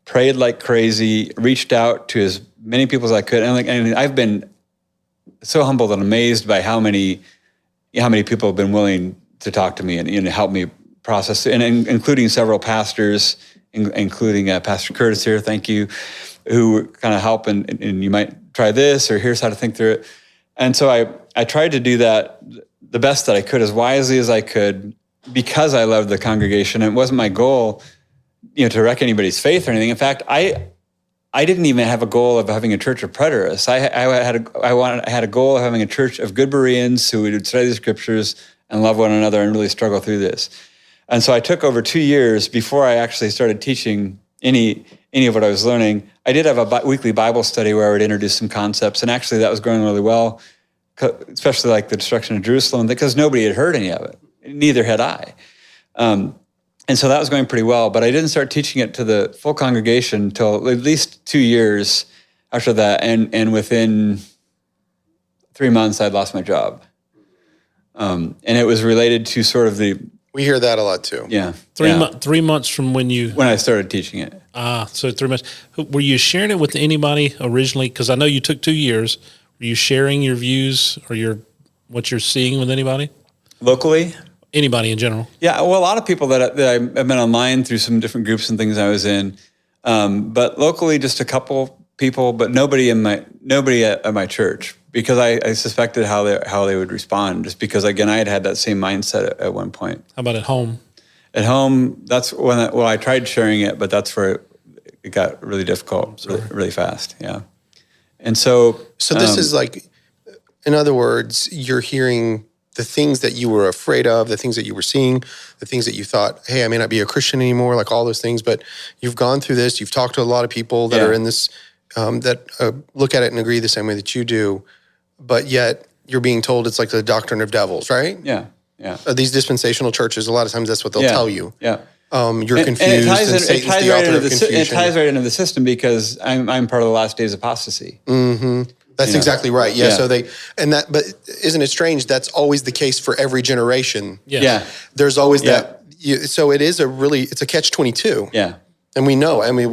Prayed like crazy. Reached out to as many people as I could, and I've been so humbled and amazed by how many people have been willing to talk to me and help me process, and including several pastors, including Pastor Curtis here, thank you, who kind of help, and you might try this, or here's how to think through it. And so I tried to do that the best that I could, as wisely as I could, because I loved the congregation. And it wasn't my goal, to wreck anybody's faith or anything. In fact, I didn't even have a goal of having a church of preterists. I had a goal of having a church of good Bereans who would study the scriptures and love one another and really struggle through this. And so I took over 2 years before I actually started teaching any of what I was learning. I did have a weekly Bible study where I would introduce some concepts, and actually that was going really well, especially like the destruction of Jerusalem, because nobody had heard any of it. Neither had I. And so that was going pretty well, but I didn't start teaching it to the full congregation until at least 2 years after that. And within 3 months, I'd lost my job. And it was related to sort of we hear that a lot too. Yeah. 3 months from when I started teaching it. So 3 months. Were you sharing it with anybody originally? Because I know you took 2 years. Were you sharing your views or what you're seeing with anybody? Locally? Anybody in general? Yeah, well, a lot of people that I've been online through some different groups and things I was in, but locally, just a couple people, but nobody at my church, because I suspected how they would respond, just because, again, I had that same mindset at one point. How about at home? At home, that's when I tried sharing it, but that's where it got really difficult really fast. Yeah. And so this is like, in other words, you're hearing the things that you were afraid of, the things that you were seeing, the things that you thought, hey, I may not be a Christian anymore, like all those things, but you've gone through this, you've talked to a lot of people that are in this, that look at it and agree the same way that you do, but yet you're being told it's like the doctrine of devils, right? Yeah, yeah. These dispensational churches, a lot of times that's what they'll tell you. Yeah. You're confused, and Satan's the author of confusion. It ties right into the system, because I'm part of the last days apostasy. Mm-hmm. That's exactly right. Yeah. So but isn't it strange? That's always the case for every generation. Yeah. There's always that. So it is it's a catch-22. Yeah. And we know. I mean,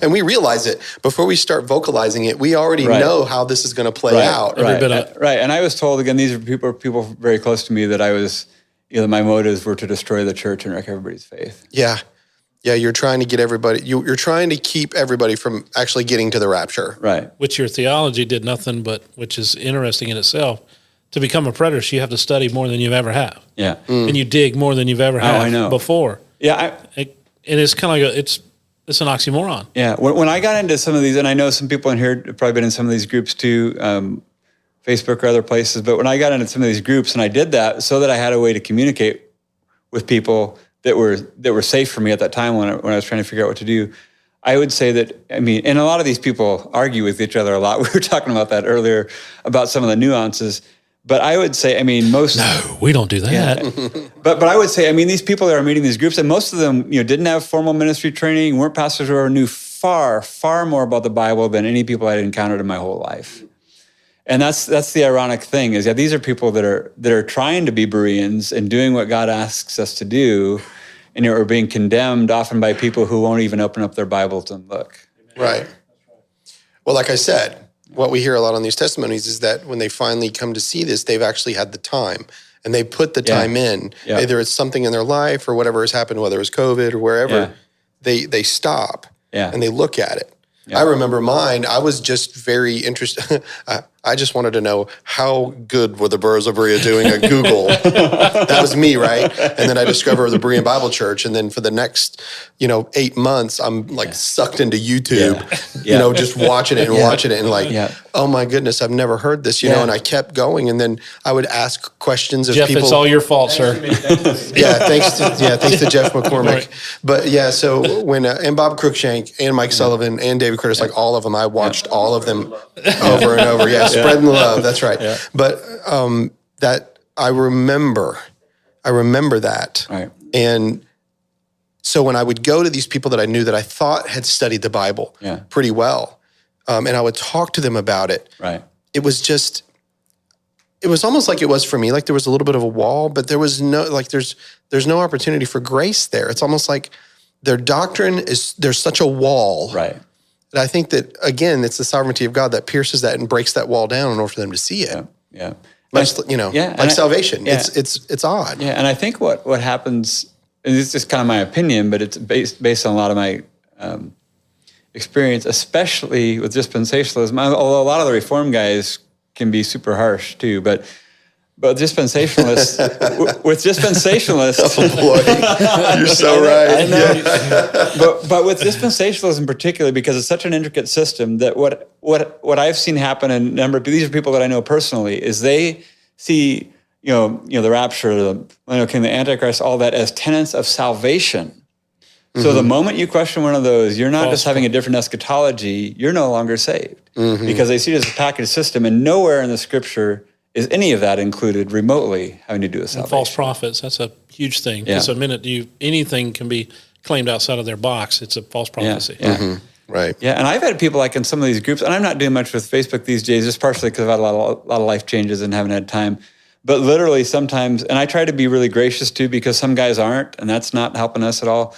and we realize it before we start vocalizing it. We already know how this is going to play out. Right. And I was told, again, these are people very close to me, that I was, my motives were to destroy the church and wreck everybody's faith. Yeah. Yeah, you're trying to get everybody, you're trying to keep everybody from actually getting to the rapture. Right. Which your theology did nothing but, which is interesting in itself. To become a preterist, you have to study more than you've ever have. Yeah. And you dig more than you've ever had before. Yeah. And it's kind of like it's an oxymoron. Yeah. When I got into some of these, and I know some people in here have probably been in some of these groups too, Facebook or other places, but when I got into some of these groups, and I did that so that I had a way to communicate with people that were safe for me at that time when I was trying to figure out what to do, I would say that, and a lot of these people argue with each other a lot. We were talking about that earlier, about some of the nuances. But I would say, most... No, we don't do that. Yeah. But I would say, these people that are meeting these groups, and most of them, didn't have formal ministry training, weren't pastors, or knew far, far more about the Bible than any people I'd encountered in my whole life. And that's the ironic thing, is these are people that are trying to be Bereans and doing what God asks us to do, and are being condemned often by people who won't even open up their Bibles and look. Right. Well, like I said, what we hear a lot on these testimonies is that when they finally come to see this, they've actually had the time, and they put the time in. Yeah. Either it's something in their life or whatever has happened, whether it's COVID or wherever, they stop and they look at it. Yeah. I remember mine. I was just very interested. I just wanted to know how good were the Burros of Berea doing at Google. That was me, right? And then I discovered the Berean Bible Church. And then for the next, 8 months, I'm like sucked into YouTube, just watching it and watching it. And oh my goodness, I've never heard this, and I kept going. And then I would ask questions of Jeff, people. It's all your fault, sir. Thanks to Jeff McCormick. Right. But so when, and Bob Cruikshank and Mike Sullivan and David Curtis, like all of them, I watched all of them over and over. Yeah. Spreading the love. That's right. Yeah. But that I remember that. Right. And so when I would go to these people that I knew that I thought had studied the Bible pretty well, and I would talk to them about it. Right. It was almost like it was for me. Like there was a little bit of a wall, but there was there's no opportunity for grace there. It's almost like their doctrine there's such a wall. Right. I think that, again, it's the sovereignty of God that pierces that and breaks that wall down in order for them to see it. Yeah. Like salvation. Yeah. It's odd. Yeah, and I think what happens, and this is just kind of my opinion, but it's based on a lot of my experience, especially with dispensationalism, although a lot of the Reform guys can be super harsh too, but dispensationalists, with dispensationalists, oh boy, you're so right. I know. But with dispensationalism particularly, because it's such an intricate system, that what I've seen happen, and a number of these are people that I know personally, is they see the rapture, the Millennial Kingdom, the Antichrist, all that as tenets of salvation. So the moment you question one of those, you're not just having a different eschatology, you're no longer saved, because they see it as a packaged system, and nowhere in the Scripture is any of that included remotely having to do with salvation. And false prophets, that's a huge thing. Because the minute anything can be claimed outside of their box, it's a false prophecy. Yeah. Mm-hmm. Right. Yeah, and I've had people like in some of these groups, and I'm not doing much with Facebook these days, just partially because I've had a lot of life changes and haven't had time. But literally sometimes, and I try to be really gracious too, because some guys aren't, and that's not helping us at all.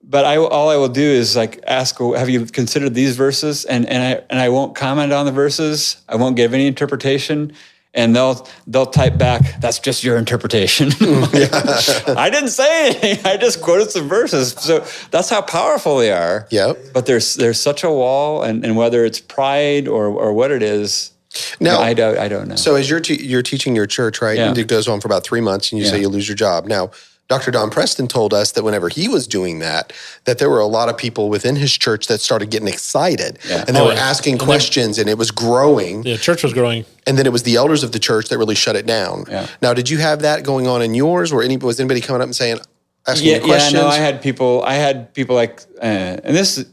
But all I will do is ask, have you considered these verses? And I won't comment on the verses. I won't give any interpretation. And they'll type back, "That's just your interpretation." I didn't say anything. I just quoted some verses. So that's how powerful they are. Yep. But there's such a wall, and whether it's pride or what it is, Now, I don't know. So as you're teaching your church, right? Yeah. And it goes on for about 3 months, and you say you lose your job. Now, Dr. Don Preston told us that whenever he was doing that there were a lot of people within his church that started getting excited, and they were asking questions, and it was growing. The church was growing. And then it was the elders of the church that really shut it down. Yeah. Now, did you have that going on in yours? Or was anybody coming up and saying, asking you questions? Yeah, no, I had people like, and this is,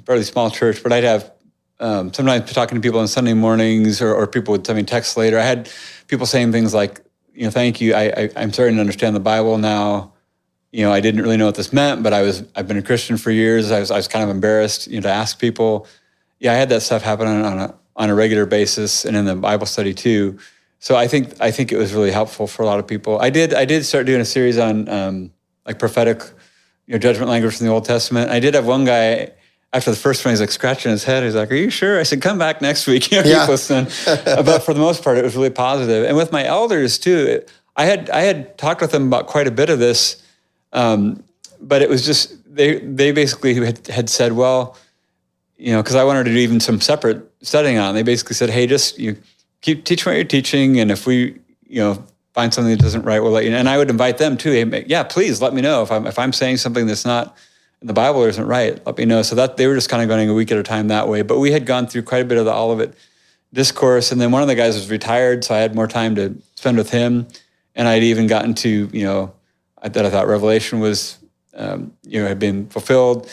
fairly small church, but I'd have sometimes talking to people on Sunday mornings, or people would send me texts later. I had people saying things like, "Thank you. I'm starting to understand the Bible now. I didn't really know what this meant, but I've been a Christian for years. I was kind of embarrassed, to ask people." Yeah, I had that stuff happen on a regular basis, and in the Bible study too. So I think it was really helpful for a lot of people. I did start doing a series on like prophetic, judgment language from the Old Testament. I did have one guy. After the first one, he's like scratching his head. He's like, "Are you sure?" I said, "Come back next week." Keep listening. But for the most part, it was really positive. And with my elders too, I had talked with them about quite a bit of this, but it was just they basically had said, well, because I wanted to do even some separate studying on it. They basically said, "Hey, just keep teaching what you're teaching, and if we find something that doesn't right, we'll let you know." And I would invite them too. Hey, yeah, please let me know if I'm saying something that's not in the Bible or isn't right. Let me know. So that they were just kind of going a week at a time that way. But we had gone through quite a bit of the Olivet discourse, and then one of the guys was retired, so I had more time to spend with him. And I'd even gotten to that I thought Revelation was had been fulfilled.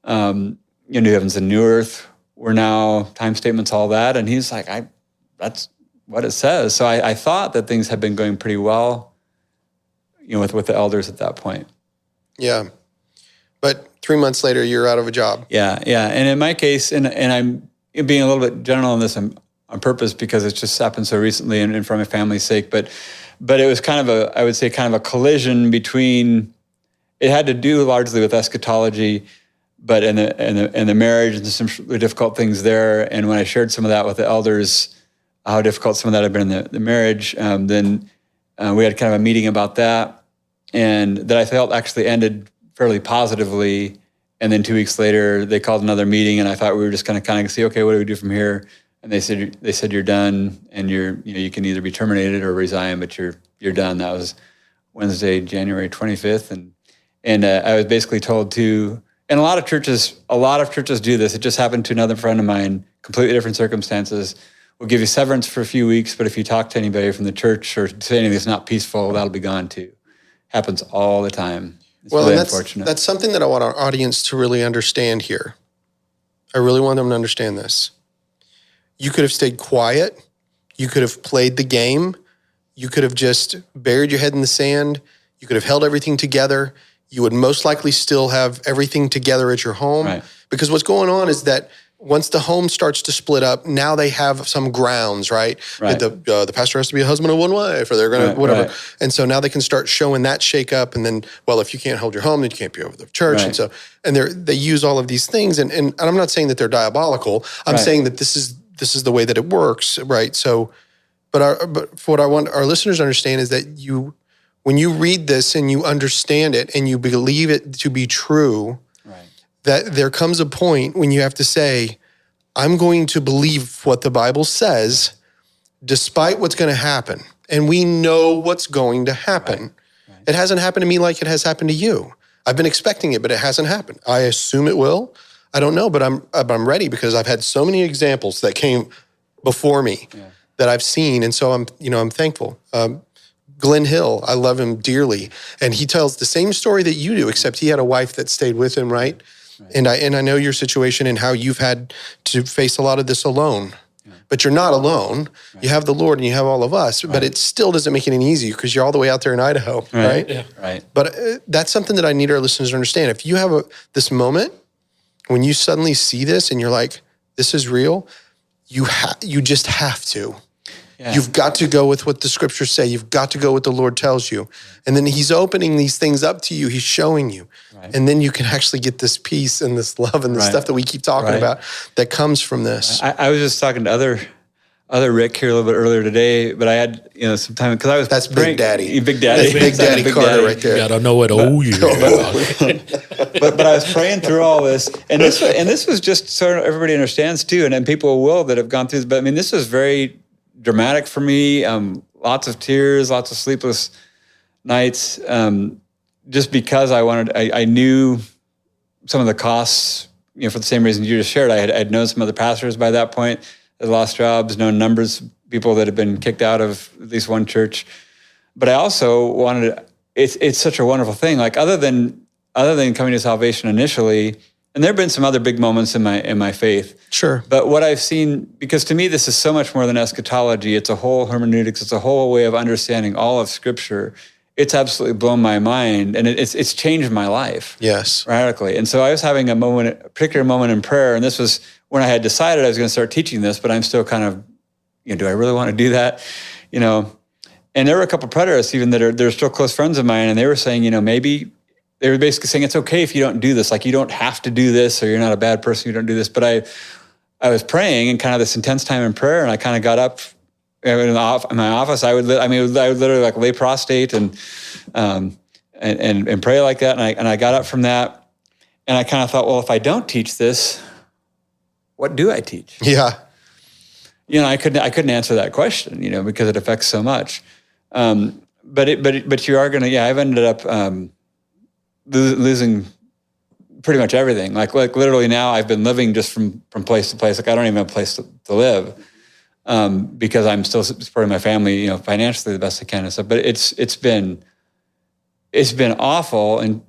New heavens and new earth were now time statements, all that. And he's like, that's what it says. So I thought that things had been going pretty well, with the elders at that point. Yeah. But 3 months later, you're out of a job. Yeah. And in my case, and I'm being a little bit general on this on purpose because it's just happened so recently and for my family's sake, but it was kind of a collision between, it had to do largely with eschatology, but in the marriage and some really difficult things there. And when I shared some of that with the elders, how difficult some of that had been in the marriage, then we had kind of a meeting about that, and that I felt actually ended fairly positively. And then 2 weeks later, they called another meeting, and I thought we were just going to kind of see, okay, what do we do from here? And they said you're done, and you can either be terminated or resign, but you're done. That was Wednesday, January 25th, and I was basically told to. And a lot of churches do this. It just happened to another friend of mine, completely different circumstances. We'll give you severance for a few weeks, but if you talk to anybody from the church or say anything that's not peaceful, that'll be gone too. Happens all the time. It's really unfortunate. That's something that I want our audience to really understand here. I really want them to understand this. You could have stayed quiet. You could have played the game. You could have just buried your head in the sand. You could have held everything together. You would most likely still have everything together at your home. Right. Because what's going on is that once the home starts to split up, now they have some grounds, right? The pastor has to be a husband of one wife, or they're going to whatever. Right. And so now they can start showing that shake up. And then, well, if you can't hold your home, then you can't be over the church. Right. And they use all of these things. And I'm not saying that they're diabolical. I'm saying that this is the way that it works, right? So, but what I want our listeners to understand is that when you read this and you understand it and you believe it to be true, that there comes a point when you have to say, I'm going to believe what the Bible says, despite what's going to happen. And we know what's going to happen. Right. It hasn't happened to me like it has happened to you. I've been expecting it, but it hasn't happened. I assume it will. I don't know, but I'm ready because I've had so many examples that came before me that I've seen. And so I'm thankful. Glenn Hill, I love him dearly. And he tells the same story that you do, except he had a wife that stayed with him, right? And I know your situation and how you've had to face a lot of this alone. Yeah. But you're not alone. Right. You have the Lord and you have all of us. Right. But it still doesn't make it any easier because you're all the way out there in Idaho, right? Yeah. Right. But that's something that I need our listeners to understand. If you have this moment when you suddenly see this and you're like, this is real, you just have to. Yeah. You've got to go with what the scriptures say. You've got to go with the Lord tells you. And then he's opening these things up to you. He's showing you. Right. And then you can actually get this peace and this love and the stuff that we keep talking about that comes from this. I was just talking to other Rick here a little bit earlier today, but I had, some time because I was That's Big Daddy. Big Daddy. That's Big Daddy Carter right there. You gotta know it. But I was praying through all this, and this was just so everybody understands too, and then people will that have gone through this. But I mean, this was very dramatic for me. Lots of tears, lots of sleepless nights, just because I knew some of the costs. For the same reason you just shared, I'd known some other pastors by that point that lost jobs, known numbers of people that had been kicked out of at least one church. But I also wanted. It's such a wonderful thing. Like other than coming to salvation initially, and there have been some other big moments in my faith. Sure. But what I've seen, because to me this is so much more than eschatology. It's a whole hermeneutics. It's a whole way of understanding all of Scripture. It's absolutely blown my mind, and it's changed my life. Yes. Radically. And so I was having a particular moment in prayer, and this was when I had decided I was going to start teaching this, but I'm still kind of, do I really want to do that? And there were a couple of preterists even they're still close friends of mine, and they were saying, maybe they were basically saying it's okay if you don't do this, like you don't have to do this, or you're not a bad person, you don't do this. But I was praying in kind of this intense time in prayer, and I kind of got up in my office. I would literally like lay prostrate and pray like that. And I got up from that, and I kind of thought, well, if I don't teach this, what do I teach? Yeah. I couldn't answer that question, because it affects so much. But you are going to, I've ended up losing pretty much everything. Like literally now I've been living just from place to place. Like I don't even have a place to live because I'm still supporting my family, financially the best I can and stuff. But it's been awful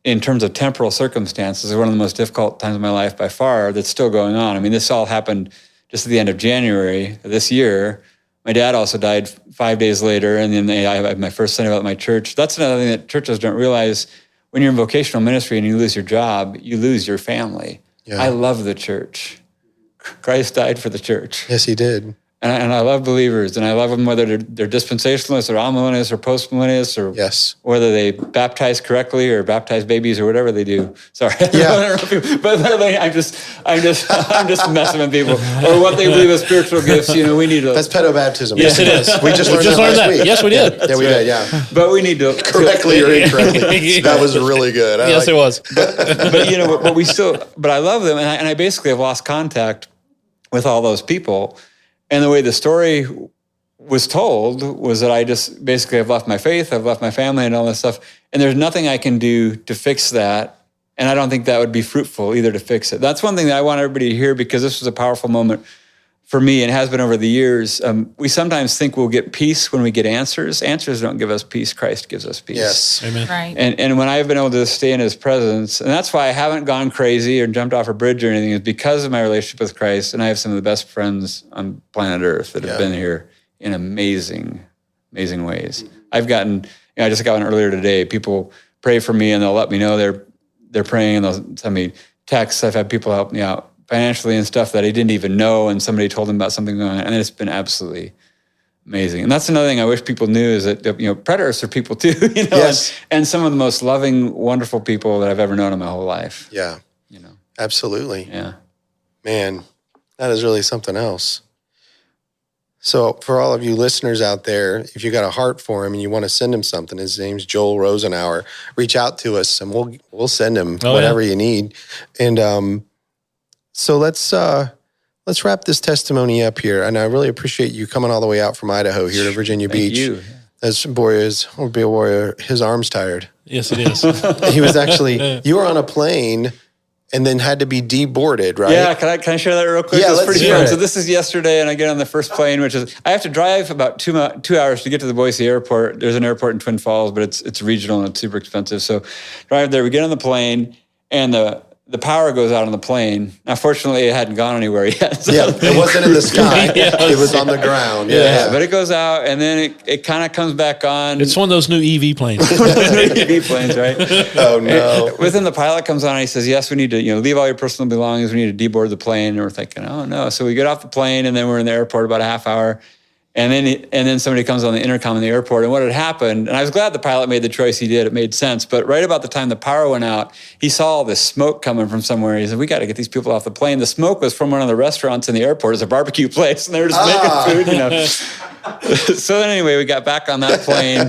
in terms of temporal circumstances. It's one of the most difficult times of my life by far that's still going on. I mean, this all happened just at the end of January of this year. My dad also died 5 days later, and then I had my first Sunday about my church. That's another thing that churches don't realize. When you're in vocational ministry and you lose your job, you lose your family. Yeah. I love the church. Christ died for the church. Yes, he did. And I love believers, and I love them whether they're dispensationalists or amillennialists or postmillennialists or yes, whether they baptize correctly or baptize babies or whatever they do. Sorry, yeah. but I'm just messing with people or what they believe as spiritual gifts. We need to. That's pedobaptism. Yes, it is. We just learned that last week. Yes, we did. Yeah, we did. Yeah, but we need to correctly or incorrectly. That was really good. Yes, it was. But we still. But I love them, and I basically have lost contact with all those people. And the way the story was told was that I just basically have left my faith, I've left my family and all this stuff, and there's nothing I can do to fix that. And I don't think that would be fruitful either to fix it. That's one thing that I want everybody to hear, because this was a powerful moment for me and has been over the years. We sometimes think we'll get peace when we get answers. Answers don't give us peace. Christ gives us peace. Yes. Amen. Right. And when I've been able to stay in his presence, and that's why I haven't gone crazy or jumped off a bridge or anything, is because of my relationship with Christ. And I have some of the best friends on planet Earth that have been here in amazing, amazing ways. I've gotten, I just got one earlier today. People pray for me and they'll let me know they're praying, and they'll send me texts. I've had people help me out financially and stuff that I didn't even know, and somebody told them about something going on, and it's been absolutely amazing. And that's another thing I wish people knew, is that preterists are people too, Yes. and some of the most loving, wonderful people that I've ever known in my whole life. Yeah, absolutely. Yeah, Man, that is really something else. So for all of you listeners out there, if you got a heart for him and you want to send him something, his name's Joel Rosenauer. Reach out to us and we'll send him whatever you need. And so let's wrap this testimony up here. And I really appreciate you coming all the way out from Idaho here to Virginia Beach. You. As warrior, his arm's tired. Yes, it is. He was actually, you were on a plane and then had to be deboarded, right? Yeah, can I share that real quick? Yeah, It's let's pretty hear fun. it. So this is yesterday, and I get on the first plane, which is, I have to drive about 2 hours to get to the Boise airport. There's an airport in Twin Falls, but it's regional and it's super expensive. So drive there, we get on the plane, and the power goes out on the plane. Now, fortunately, it hadn't gone anywhere yet. So. Yeah, it wasn't in the sky. It was on the ground. Yeah. But it goes out, and then it kind of comes back on. It's one of those new EV planes. EV planes, right? Oh, no. And within the pilot comes on and he says, yes, we need to leave all your personal belongings. We need to deboard the plane. And we're thinking, oh, no. So we get off the plane, and then we're in the airport about a half hour. And then somebody comes on the intercom in the airport, and what had happened, and I was glad the pilot made the choice he did. It made sense. But right about the time the power went out, he saw all this smoke coming from somewhere. He said, we got to get these people off the plane. The smoke was from one of the restaurants in the airport. It's a barbecue place, and they were just making food, So then anyway, we got back on that plane.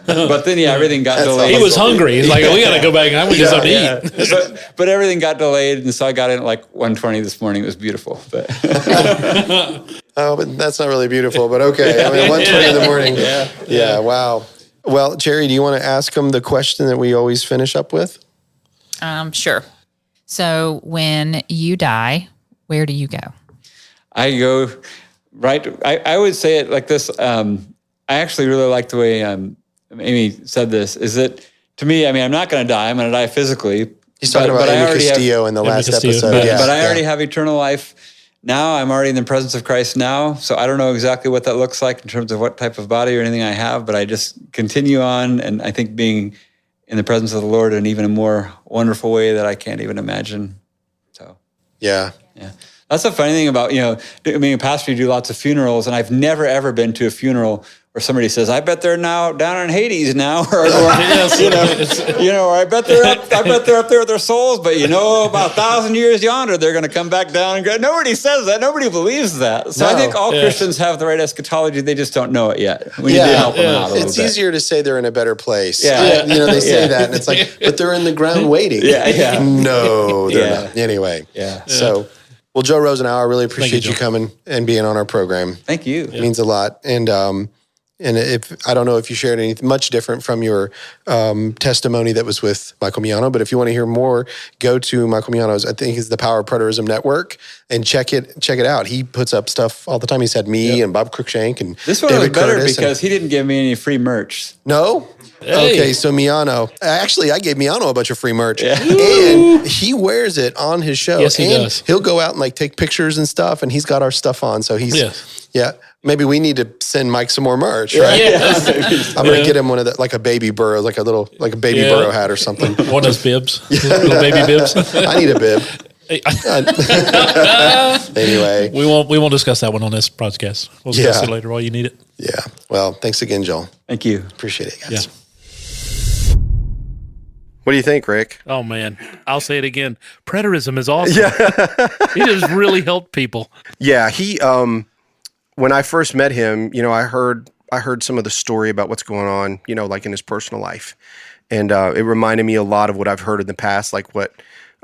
But then, everything got delayed. He was hungry. He's like, we got to go back and we get something to eat. But everything got delayed, and so I got in at like 1:20 this morning. It was beautiful. But Oh, but that's not really beautiful, but okay. I mean, 1:20 in the morning. Yeah, wow. Well, Jerry, do you want to ask him the question that we always finish up with? Sure. So when you die, where do you go? I go right. I would say it like this. I actually really like the way Amy said this. Is that to me? I mean, I'm not going to die. I'm going to die physically. He's talking about Amy Castillo in the last episode. But I already have eternal life. Now I'm already in the presence of Christ now, so I don't know exactly what that looks like in terms of what type of body or anything I have, but I just continue on, and I think being in the presence of the Lord in even a more wonderful way that I can't even imagine. So, yeah. That's the funny thing about, being a pastor, you do lots of funerals, and I've never, ever been to a funeral where somebody says, I bet they're now down in Hades now, or or I bet they're up there with their souls, but about 1,000 years yonder, they're going to come back down and go. Nobody says that. Nobody believes that. So I think all Christians have the right eschatology. They just don't know it yet. We need to help them out a little bit. It's easier to say they're in a better place. Yeah. They say that, and it's like, but they're in the ground waiting. Yeah. No, they're not. Anyway. Yeah. So, well, Joe Rosenauer, I really appreciate you coming and being on our program. Thank you. It means a lot. And if I don't know if you shared anything much different from your testimony that was with Michael Miano, but if you want to hear more, go to Michael Miano's. I think it's the Power of Preterism Network, and check it out. He puts up stuff all the time. He's had me and Bob Cruikshank and this one David was better Curtis because he didn't give me any free merch. No. Hey. Okay, so Miano. Actually, I gave Miano a bunch of free merch, and he wears it on his show. Yes, he does. He'll go out and take pictures and stuff, and he's got our stuff on. So he's Maybe we need to send Mike some more merch, right? Yes. I'm gonna get him one of the a baby burrow, like a baby burrow hat or something. One of those bibs, little baby bibs. I need a bib. Anyway, we won't discuss that one on this podcast. We'll discuss it later while you need it. Yeah. Well, thanks again, Joel. Thank you. Appreciate it, guys. Yeah. What do you think, Rick? Oh man, I'll say it again. Preterism is awesome. Yeah. It has really helped people. Yeah, he when I first met him, I heard some of the story about what's going on, in his personal life. And it reminded me a lot of what I've heard in the past, like what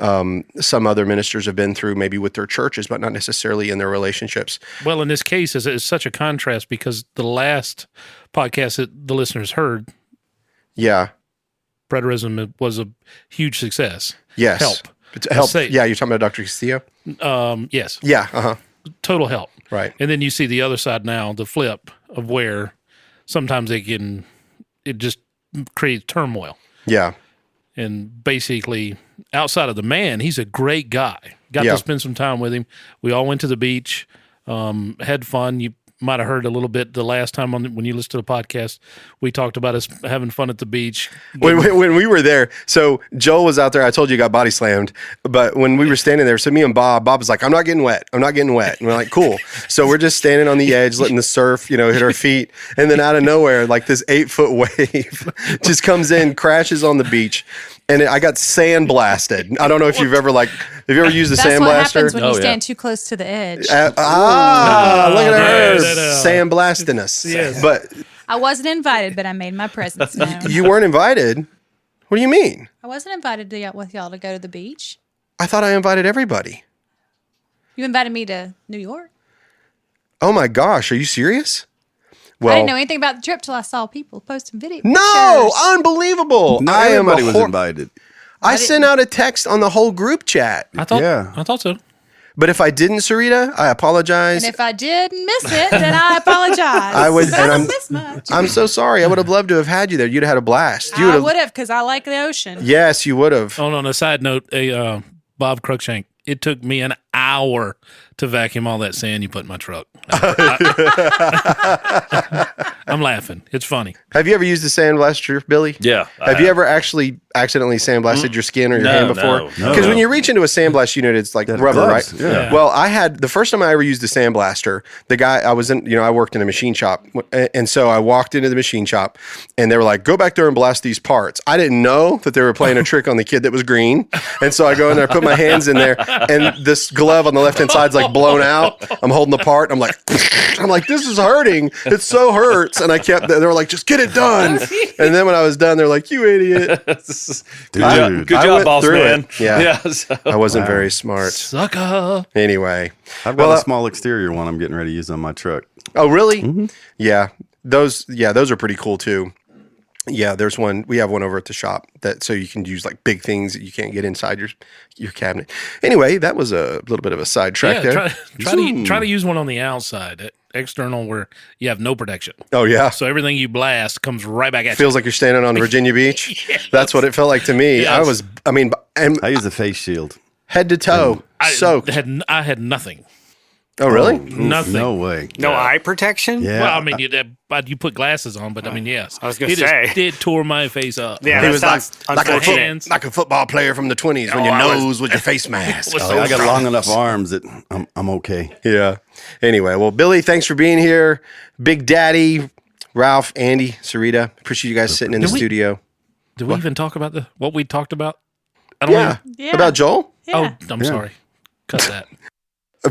some other ministers have been through, maybe with their churches, but not necessarily in their relationships. Well, in this case, it's such a contrast because the last podcast that the listeners heard, preterism was a huge success. Yes. Help. Yeah, you're talking about Dr. Castillo? Yes. Yeah, uh-huh. Total help. Right. And then you see the other side now, the flip of where sometimes it just creates turmoil. Yeah. And basically, outside of the man, he's a great guy. Got to spend some time with him. We all went to the beach, had fun. You might have heard a little bit the last time when you listened to the podcast. We talked about us having fun at the beach. When we were there, so Joel was out there. I told you he got body slammed, but when we were standing there, so me and Bob was like, I'm not getting wet. And we're like, cool. So we're just standing on the edge, letting the surf, hit our feet. And then out of nowhere, this 8-foot wave just comes in, crashes on the beach. And I got sand-blasted. I don't know if you've ever used a sand blaster. That's what happens when you stand too close to the edge. Look at her sandblasting us. Yes. But I wasn't invited, but I made my presence known. you weren't invited? What do you mean? I wasn't invited with y'all to go to the beach. I thought I invited everybody. You invited me to New York. Oh my gosh, are you serious? Well, I didn't know anything about the trip till I saw people posting video. No, pictures. unbelievable. Not everybody was invited. I sent out a text on the whole group chat. I thought so. But if I didn't, Sarita, I apologize. And if I did miss it, then I apologize. I would, I don't miss much. I'm so sorry. I would have loved to have had you there. You'd have had a blast. I would have, because I like the ocean. Yes, you would have. On a side note, Bob Cruikshank, it took me an hour to vacuum all that sand you put in my truck. I'm laughing. It's funny. Have you ever used a sandblaster, Billy? Yeah. Have you ever actually accidentally sandblasted your skin or your hand before? No. Because when you reach into a sandblast unit, it's like rubber, gloves, right? yeah. Well, I had the first time I ever used a sandblaster, the guy I was in, I worked in a machine shop. And so I walked into the machine shop and they were like, go back there and blast these parts. I didn't know that they were playing a trick on the kid that was green. And so I go in there, put my hands in there, and this glove on the left-hand side's like blown out. I'm holding the part. I'm like, this is hurting. It so hurts. And they were like, just get it done. And then when I was done, they're like, you idiot. Good I job, went boss through man. it. Yeah. So. I wasn't very smart. Sucker. Anyway. I've got a small exterior one I'm getting ready to use on my truck. Oh, really? Yeah. Those are pretty cool too. Yeah, there's one. We have one over at the shop so you can use like big things that you can't get inside your cabinet. Anyway, that was a little bit of a sidetrack there. Try to use one on the outside, external, where you have no protection. Oh yeah. So everything you blast comes right back at Feels like you're standing on Virginia Beach. Yes. That's what it felt like to me. Yes. I use a face shield. Head to toe soaked. I had nothing. Oh, really? Nothing. No way. No eye protection? Yeah. Well, I mean, you put glasses on, but I mean, yes. I was gonna say. It tore my face up. Yeah, He that was sounds unfortunate. like a football player from the 20s when your nose with your face mask. I got long enough arms that I'm okay. Yeah. Anyway, well, Billy, thanks for being here. Big Daddy, Ralph, Andy, Sarita. Appreciate you guys sitting in the studio. Did we even talk about what we talked about? I don't Yeah. About Joel? Yeah. Oh, I'm sorry. Cut that.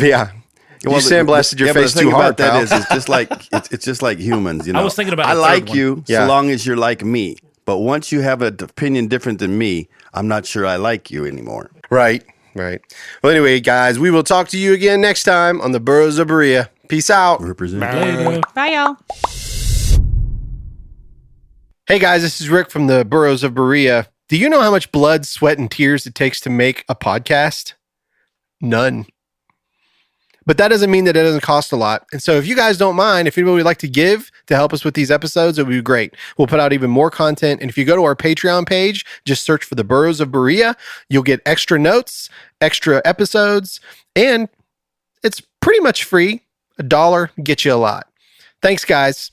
Yeah. You sandblasted your face too hard, pal. It's just like humans. I was thinking about I the third like one. you Yeah. so long as you're like me. But once you have an opinion different than me, I'm not sure I like you anymore. Right. Well, anyway, guys, we will talk to you again next time on the Burros of Berea. Peace out. Represent. Bye, y'all. Hey, guys, this is Rick from the Burros of Berea. Do you know how much blood, sweat, and tears it takes to make a podcast? None. But that doesn't mean that it doesn't cost a lot. And so if you guys don't mind, if anybody would like to give to help us with these episodes, it would be great. We'll put out even more content. And if you go to our Patreon page, just search for the Burros of Berea, you'll get extra notes, extra episodes, and it's pretty much free. $1 gets you a lot. Thanks, guys.